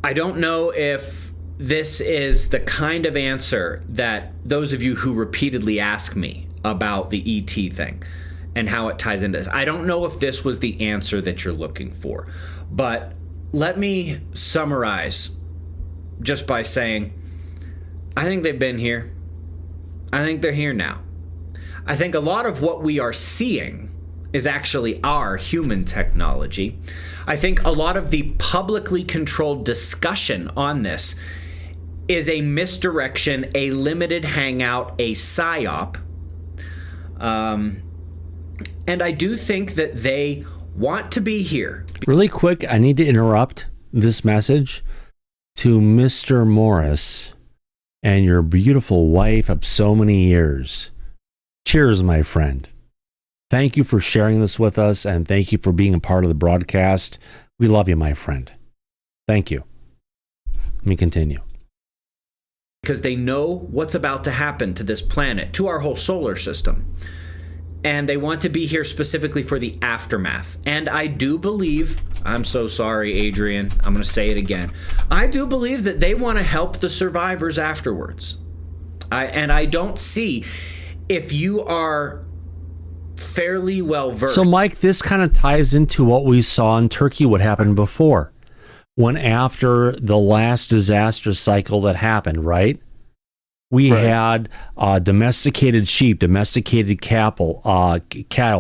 I don't know if this is the kind of answer that those of you who repeatedly ask me about the ET thing and how it ties into this, I don't know if this was the answer that you're looking for. But let me summarize just by saying, I think they've been here. I think they're here now. I think a lot of what we are seeing is actually our human technology. I think a lot of the publicly controlled discussion on this is a misdirection, a limited hangout, a psyop. And I do think that they want to be here. Really quick, I need to interrupt this message to Mr. Morris and your beautiful wife of so many years. Cheers, my friend. Thank you for sharing this with us, and thank you for being a part of the broadcast. We love you, my friend. Thank you. Let me continue. Because they know what's about to happen to this planet, to our whole solar system. and they want to be here specifically for the aftermath. And I do believe, I'm so sorry, Adrian, I'm going to say it again. I do believe that they want to help the survivors afterwards. I don't see, if you are fairly well versed. So, Mike, this kind of ties into what we saw in Turkey, what happened before. When after the last disaster cycle that happened, right? We had domesticated sheep, domesticated cattle,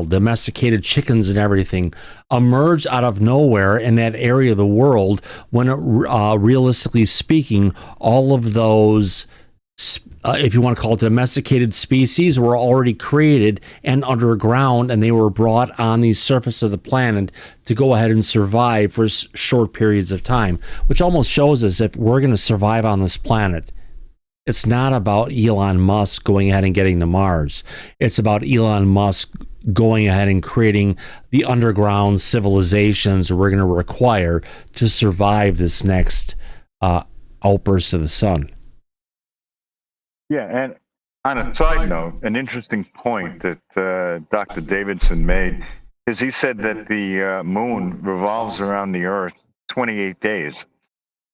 domesticated chickens and everything emerge out of nowhere in that area of the world when, realistically speaking, all of those, if you want to call it domesticated species, were already created and underground, and they were brought on the surface of the planet to go ahead and survive for short periods of time, which almost shows us if we're going to survive on this planet, it's not about Elon Musk going ahead and getting to Mars. It's about Elon Musk going ahead and creating the underground civilizations we're going to require to survive this next outburst of the sun. Yeah, and on a side note, an interesting point that Dr. Davidson made is he said that the moon revolves around the Earth 28 days.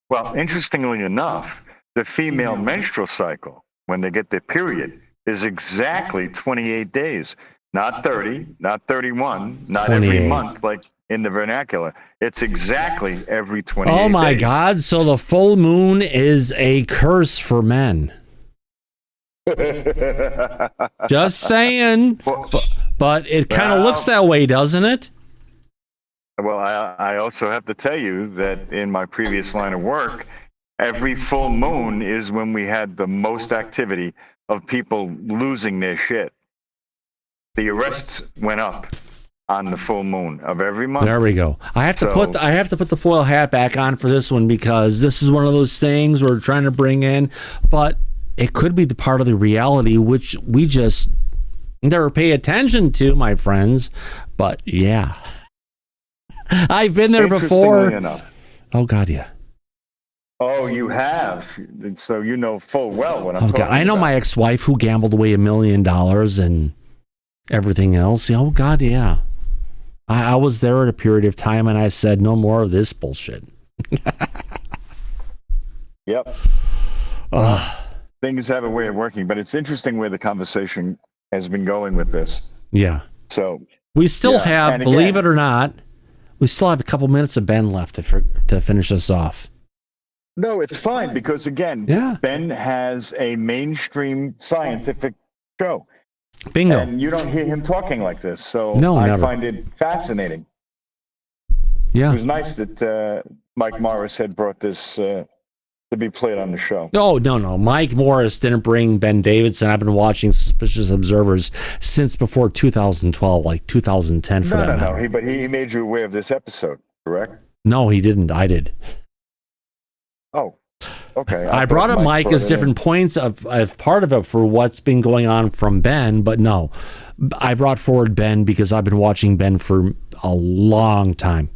Well, interestingly enough, the female menstrual cycle, when they get their period, is exactly 28 days. Not 30, not 31, not 28. Every month like in the vernacular. It's exactly every 28 days. Oh my God, so the full moon is a curse for men. Just saying. But it kind of looks that way, doesn't it? Well, I also have to tell you that in my previous line of work, every full moon is when we had the most activity of people losing their shit. The arrests went up on the full moon of every month. There we go. I have to put the foil hat back on for this one because this is one of those things we're trying to bring in, but it could be the part of the reality which we just never pay attention to, my friends. But yeah, I've been there before. Enough. Oh God, yeah. Oh, you have. So you know full well what I'm talking about. I know my ex-wife who gambled away $1 million and everything else. Oh God, yeah. I was there at a period of time and I said, no more of this bullshit. Yep. Things have a way of working, but it's interesting where the conversation has been going with this. Yeah. So we still have, believe it or not, we still have a couple minutes of Ben left to finish us off. No, it's fine because again, Ben has a mainstream scientific show. Bingo. And you don't hear him talking like this, so I never. Find it fascinating. Yeah. It was nice that Mike Morris had brought this to be played on the show. Oh, no. Mike Morris didn't bring Ben Davidson. I've been watching Suspicious Observers since before 2012, like 2010 for that matter. No. But he made you aware of this episode, correct? No, he didn't. I did. Oh, okay. I brought up Mike as different points of part of it for what's been going on from Ben, but no. I brought forward Ben because I've been watching Ben for a long time.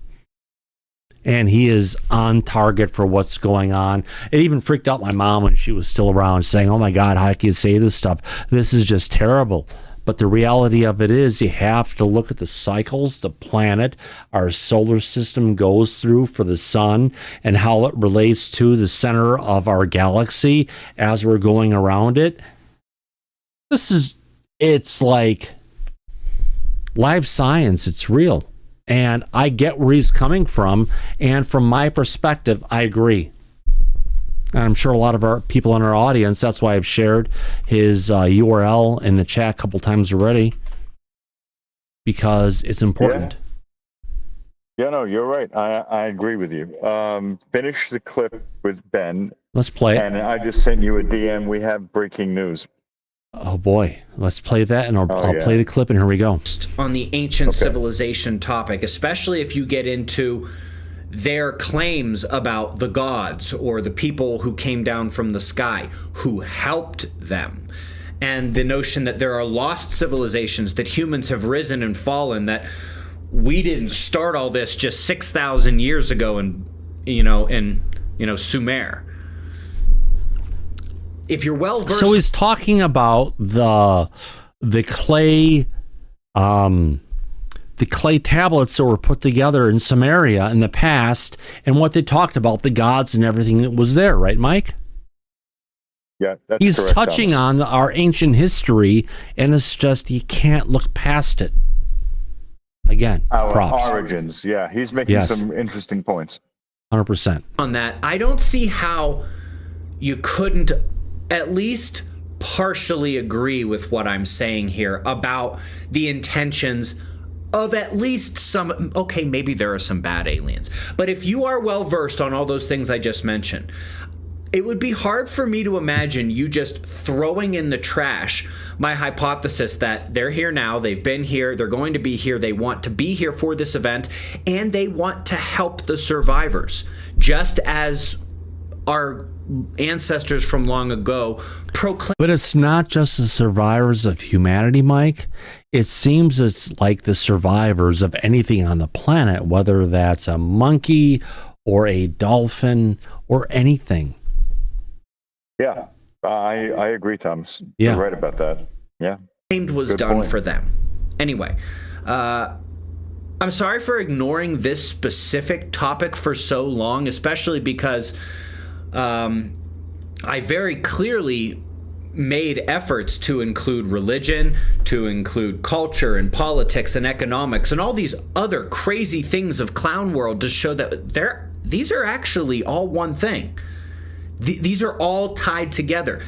And he is on target for what's going on. It even freaked out my mom when she was still around, saying, oh my God, how can you say this stuff? This is just terrible. But the reality of it is you have to look at the cycles the planet, our solar system goes through for the sun and how it relates to the center of our galaxy as we're going around it. It's like live science. It's real. And I get where he's coming from. And from my perspective, I agree. And I'm sure a lot of our people in our audience, that's why I've shared his URL in the chat a couple times already, because it's important. Yeah, no, you're right. I agree with you. Finish the clip with Ben. Let's play it. And I just sent you a DM. We have breaking news. Oh boy, let's play that, and I'll play the clip, and here we go. On the ancient civilization topic, especially if you get into their claims about the gods or the people who came down from the sky, who helped them, and the notion that there are lost civilizations, that humans have risen and fallen, that we didn't start all this just 6,000 years ago in Sumer. If you're well versed, so he's talking about the clay the clay tablets that were put together in Samaria in the past and what they talked about, the gods and everything that was there, right, Mike? Yeah, that's He's correct, touching Thomas. on our ancient history, and it's just, you can't look past it. Again, Our props. origins. Yeah, he's making some interesting points. 100%. On that, I don't see how you couldn't at least partially agree with what I'm saying here about the intentions of at least some. Okay, maybe there are some bad aliens, but if you are well versed on all those things I just mentioned, it would be hard for me to imagine you just throwing in the trash my hypothesis that they're here now, they've been here, they're going to be here, they want to be here for this event, and they want to help the survivors, just as our ancestors from long ago proclaimed. But it's not just the survivors of humanity, Mike. It seems it's like the survivors of anything on the planet, whether that's a monkey or a dolphin or anything. Yeah, I agree, Thomas. Yeah. You're right about that. Yeah. Was Good done point. for them. Anyway, I'm sorry for ignoring this specific topic for so long, especially because I very clearly made efforts to include religion, to include culture and politics and economics and all these other crazy things of clown world to show that these are actually all one thing. These are all tied together.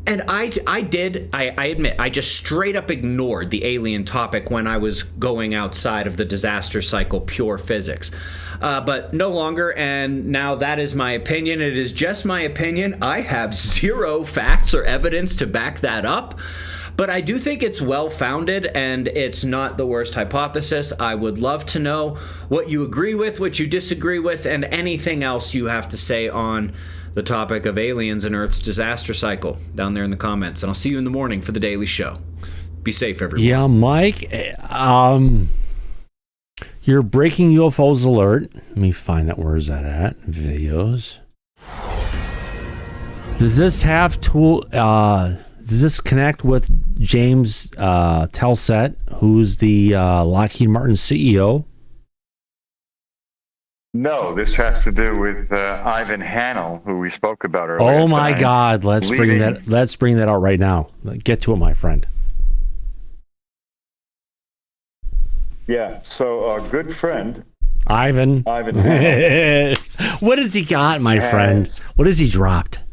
And I admit, I just straight up ignored the alien topic when I was going outside of the disaster cycle, pure physics. But no longer, and now that is my opinion. It is just my opinion. I have zero facts or evidence to back that up. But I do think it's well-founded, and it's not the worst hypothesis. I would love to know what you agree with, what you disagree with, and anything else you have to say on the topic of aliens and Earth's disaster cycle down there in the comments. And I'll see you in the morning for the Daily Show. Be safe, everyone. Yeah, Mike, your breaking UFOs alert. Let me find that. Where is that at? Videos. Does this have tool? Does this connect with James Telset, who's the Lockheed Martin CEO? No, this has to do with Ivan Hanel, who we spoke about earlier. Oh my tonight. God! Let's bring that out right now. Get to it, my friend. Yeah. So our good friend Ivan Hanel. What has he got, my friend? What has he dropped?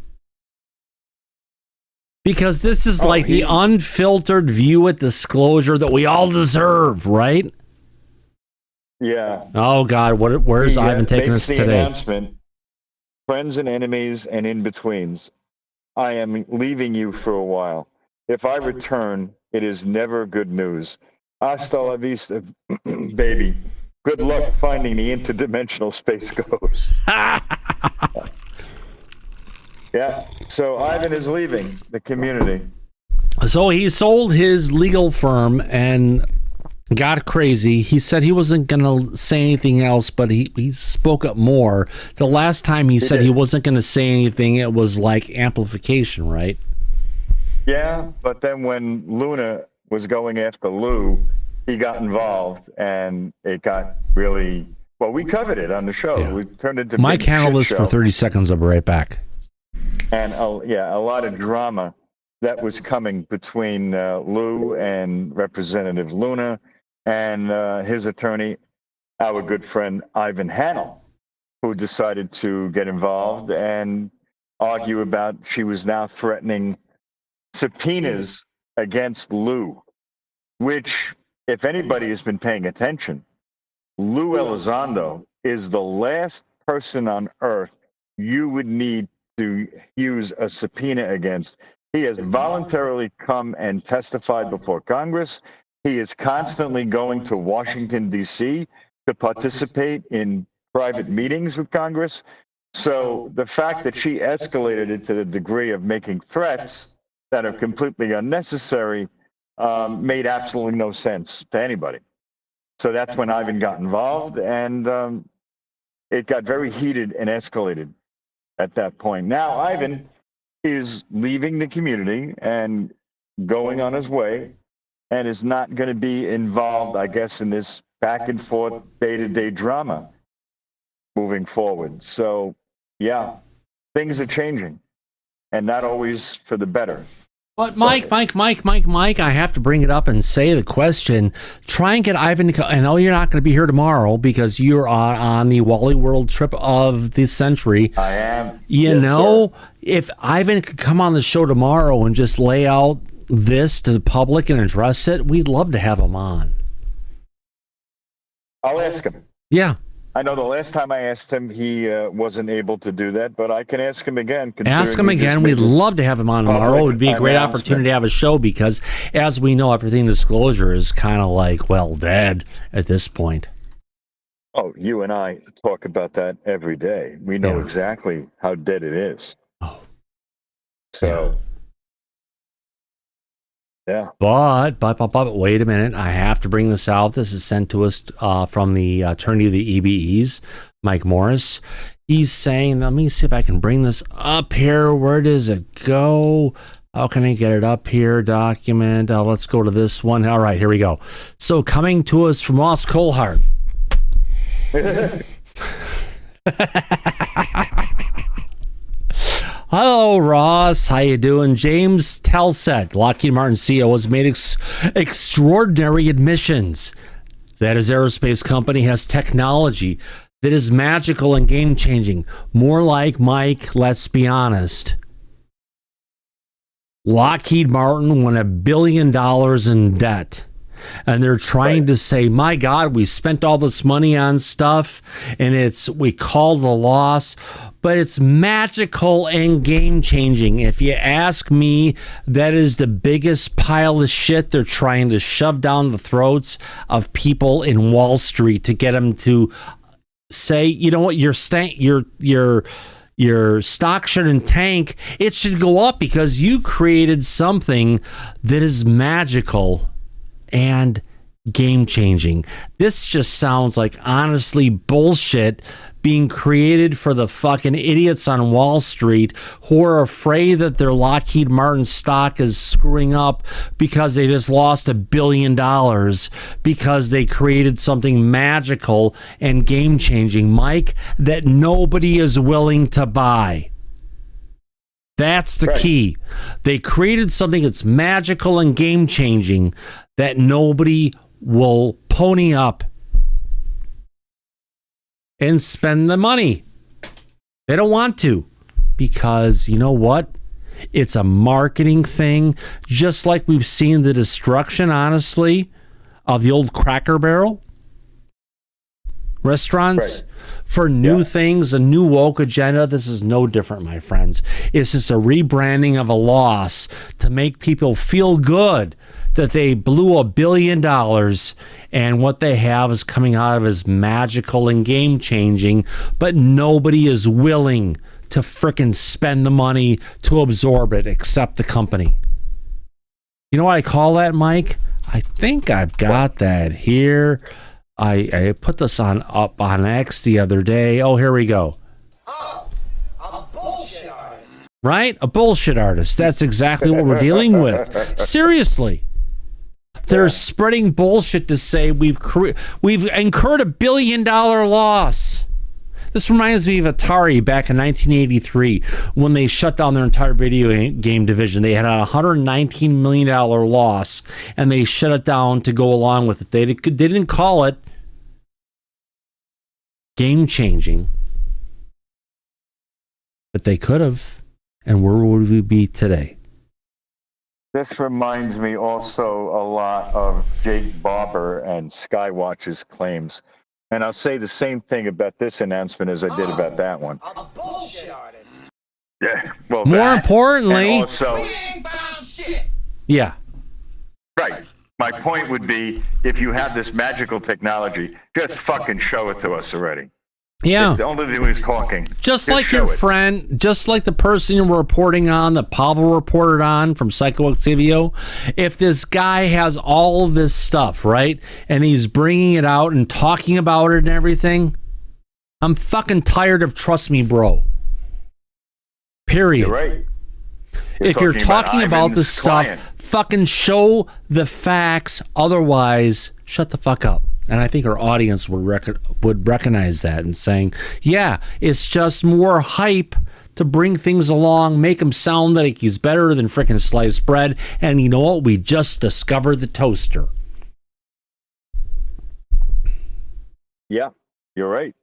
Because this is like the unfiltered view at Disclosure that we all deserve, right? Yeah. Oh God, where's Ivan taking us makes the today? Announcement, friends and enemies and in-betweens, I am leaving you for a while. If I return, it is never good news. Hasta la vista, baby. Good luck finding the interdimensional space ghost. Yeah, so Ivan is leaving the community. So he sold his legal firm and got crazy. He said he wasn't going to say anything else, but he spoke up more. The last time he said he wasn't going to say anything, it was like amplification, right? Yeah, but then when Luna was going after Lou, he got involved, and it got really, well, we covered it on the show. Yeah. We turned into Mike, big handle shit this for show. 30 seconds. I'll be right back. And a lot of drama that was coming between Lou and Representative Luna and his attorney, our good friend Ivan Hanel, who decided to get involved and argue about she was now threatening subpoenas against Lou, which, if anybody has been paying attention, Lou Elizondo is the last person on earth you would need to use a subpoena against. He has voluntarily come and testified before Congress. He is constantly going to Washington, D.C. to participate in private meetings with Congress. So the fact that she escalated it to the degree of making threats that are completely unnecessary made absolutely no sense to anybody. So that's when Ivan got involved, and it got very heated and escalated at that point. Now Ivan is leaving the community and going on his way. and is not going to be involved, I guess, in this back and forth day-to-day drama moving forward. So, yeah, things are changing, and not always for the better. But Mike, I have to bring it up and say the question. Try and get Ivan to, I know you're not going to be here tomorrow because you're on the Wally World trip of the century. I am. You know, if Ivan could come on the show tomorrow and just lay out this to the public and address it, we'd love to have him on. I'll ask him. Yeah. I know the last time I asked him, he wasn't able to do that, but I can ask him again. Ask him again. We'd love to have him on tomorrow. It would be a great opportunity to have a show because, as we know, everything Disclosure is kind of like, well, dead at this point. Oh, you and I talk about that every day. We know exactly how dead it is. Oh. So... yeah. But wait a minute. I have to bring this out. This is sent to us from the attorney of the EBEs, Mike Morris. He's saying, let me see if I can bring this up here. Where does it go? How can I get it up here? Document. Let's go to this one. All right, here we go. So coming to us from Ross Colhart. Hello, Ross. How you doing? James Telset, Lockheed Martin CEO, has made extraordinary admissions that his aerospace company has technology that is magical and game-changing. More like, Mike, let's be honest. Lockheed Martin won $1 billion in debt. And they're trying to say, my God, we spent all this money on stuff and we call the loss, but it's magical and game changing. If you ask me, that is the biggest pile of shit they're trying to shove down the throats of people in Wall Street to get them to say, you know what, your stock shouldn't tank. It should go up because you created something that is magical and game-changing. This just sounds like honestly bullshit being created for the fucking idiots on Wall Street who are afraid that their Lockheed Martin stock is screwing up because they just lost $1 billion because they created something magical and game-changing, Mike, that nobody is willing to buy. That's the key. They created something that's magical and game-changing that nobody will pony up and spend the money. They don't want to because, you know what? It's a marketing thing, just like we've seen the destruction, honestly, of the old Cracker Barrel restaurants. For new things, a new woke agenda. This is no different, my friends. It's just a rebranding of a loss to make people feel good that they blew $1 billion and what they have is coming out of is magical and game changing, but nobody is willing to frickin' spend the money to absorb it except the company. You know what I call that, Mike? I think I've got that here. I put this up on X the other day. Oh, here we go. Oh, a bullshit artist. Right? A bullshit artist. That's exactly what we're dealing with. Seriously. They're spreading bullshit to say we've incurred $1 billion loss. This reminds me of Atari back in 1983 when they shut down their entire video game division. They had a $119 million loss, and they shut it down to go along with it. They didn't call it game-changing, but they could have. And where would we be today? This reminds me also a lot of Jake Barber and Skywatch's claims. And I'll say the same thing about this announcement as I did about that one. A bullshit artist. Yeah. Well, more importantly, also, we ain't found shit. Yeah. Right. My point would be, if you have this magical technology, just fucking show it to us already. Yeah. The only thing he's talking. Just like your friend, just like the person you were reporting on, that Pavel reported on from Psychoactivio, if this guy has all of this stuff, right, and he's bringing it out and talking about it and everything, I'm fucking tired of trust me, bro. Period. You're right. if you're talking about this stuff, fucking show the facts. Otherwise, shut the fuck up. And I think our audience would recognize that and saying, yeah, it's just more hype to bring things along, make him sound like he's better than frickin' sliced bread. And you know what? We just discovered the toaster. Yeah, you're right.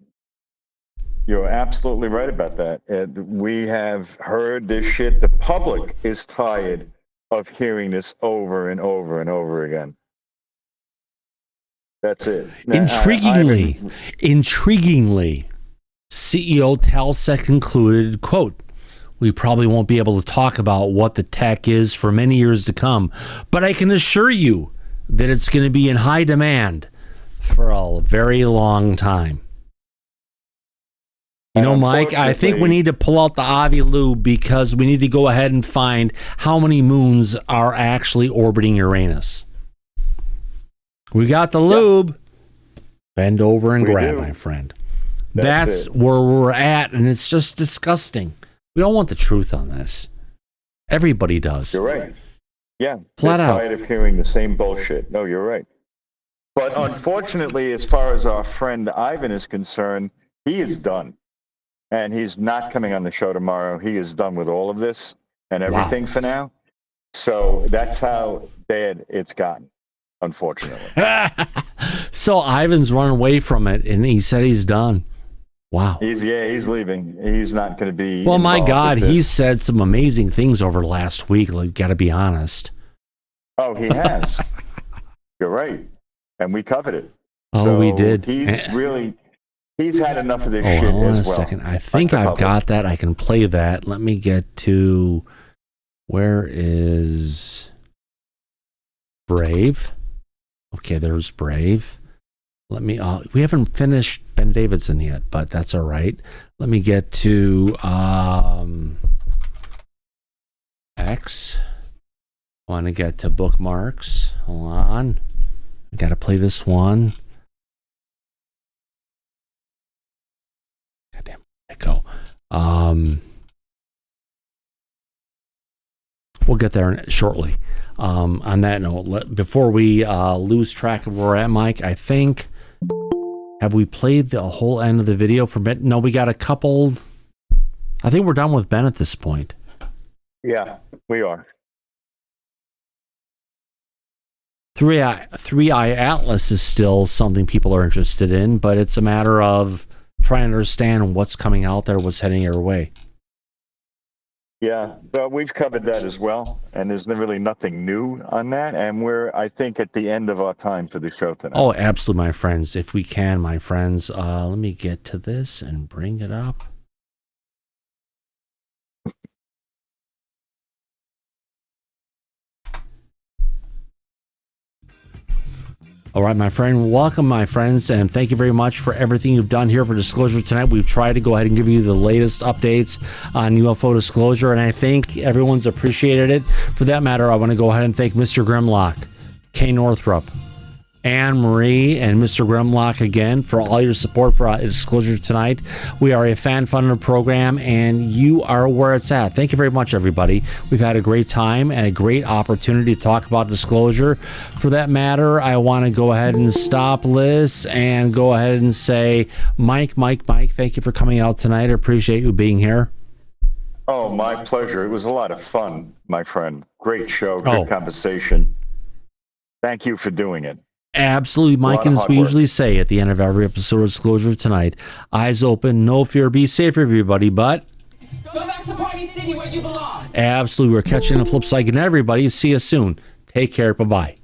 You're absolutely right about that. We have heard this shit. The public is tired of hearing this over and over and over again. That's it. Now, Intriguingly, CEO Talsec concluded, quote, "We probably won't be able to talk about what the tech is for many years to come, but I can assure you that it's going to be in high demand for a very long time." You know, Mike, I think we need to pull out the Avi Lube because we need to go ahead and find how many moons are actually orbiting Uranus. We got the lube. Bend over and grab, my friend. That's where we're at, and it's just disgusting. We all want the truth on this. Everybody does. You're right. Yeah. Flat out. Tired of hearing the same bullshit. No, you're right. But unfortunately, as far as our friend Ivan is concerned, he is done. And he's not coming on the show tomorrow. He is done with all of this and everything for now. So that's how bad it's gotten, unfortunately. So Ivan's run away from it, and he said he's done. Wow. He's leaving. He's not going to be. Well, my God, he's said some amazing things over the last week. Like, got to be honest. Oh, he has. You're right. And we covered it. Oh, so we did. He's had enough of this shit hold on as a well. second. I think I've got that. I can play that. Let me get to, where is Brave? Okay, there's Brave. Let me, we haven't finished Ben Davidson yet, but that's all right. Let me get to X. I want to get to bookmarks. Hold on. I got to play this one. Goddamn, let it go. We'll get there shortly. On that note, before we lose track of where we're at, Mike, I think, have we played the whole end of the video for Ben? No, we got a couple. I think we're done with Ben at this point. Yeah, we are. Three Eye Atlas is still something people are interested in, but it's a matter of trying to understand what's coming out there, what's heading our way. Yeah, but we've covered that as well, and there's really nothing new on that, and we're, I think, at the end of our time for the show tonight. Oh, absolutely, my friends. If we can, my friends. Let me get to this and bring it up. All right, my friend. Welcome, my friends, and thank you very much for everything you've done here for Disclosure tonight. We've tried to go ahead and give you the latest updates on UFO Disclosure, and I think everyone's appreciated it. For that matter, I want to go ahead and thank Mr. Grimlock, Kay Northrup, Anne Marie, and Mr. Grimlock again for all your support for Disclosure tonight. We are a fan-funded program, and you are where it's at. Thank you very much, everybody. We've had a great time and a great opportunity to talk about Disclosure. For that matter, I want to go ahead and stop this and go ahead and say, Mike, thank you for coming out tonight. I appreciate you being here. Oh, my pleasure. It was a lot of fun, my friend. Great show, good conversation. Thank you for doing it. Absolutely, Mike, and as we usually say at the end of every episode of Disclosure tonight, eyes open, no fear, be safe, everybody, but go back to Party City where you belong. Absolutely, we're catching the flip side, and everybody, see you soon. Take care, bye-bye.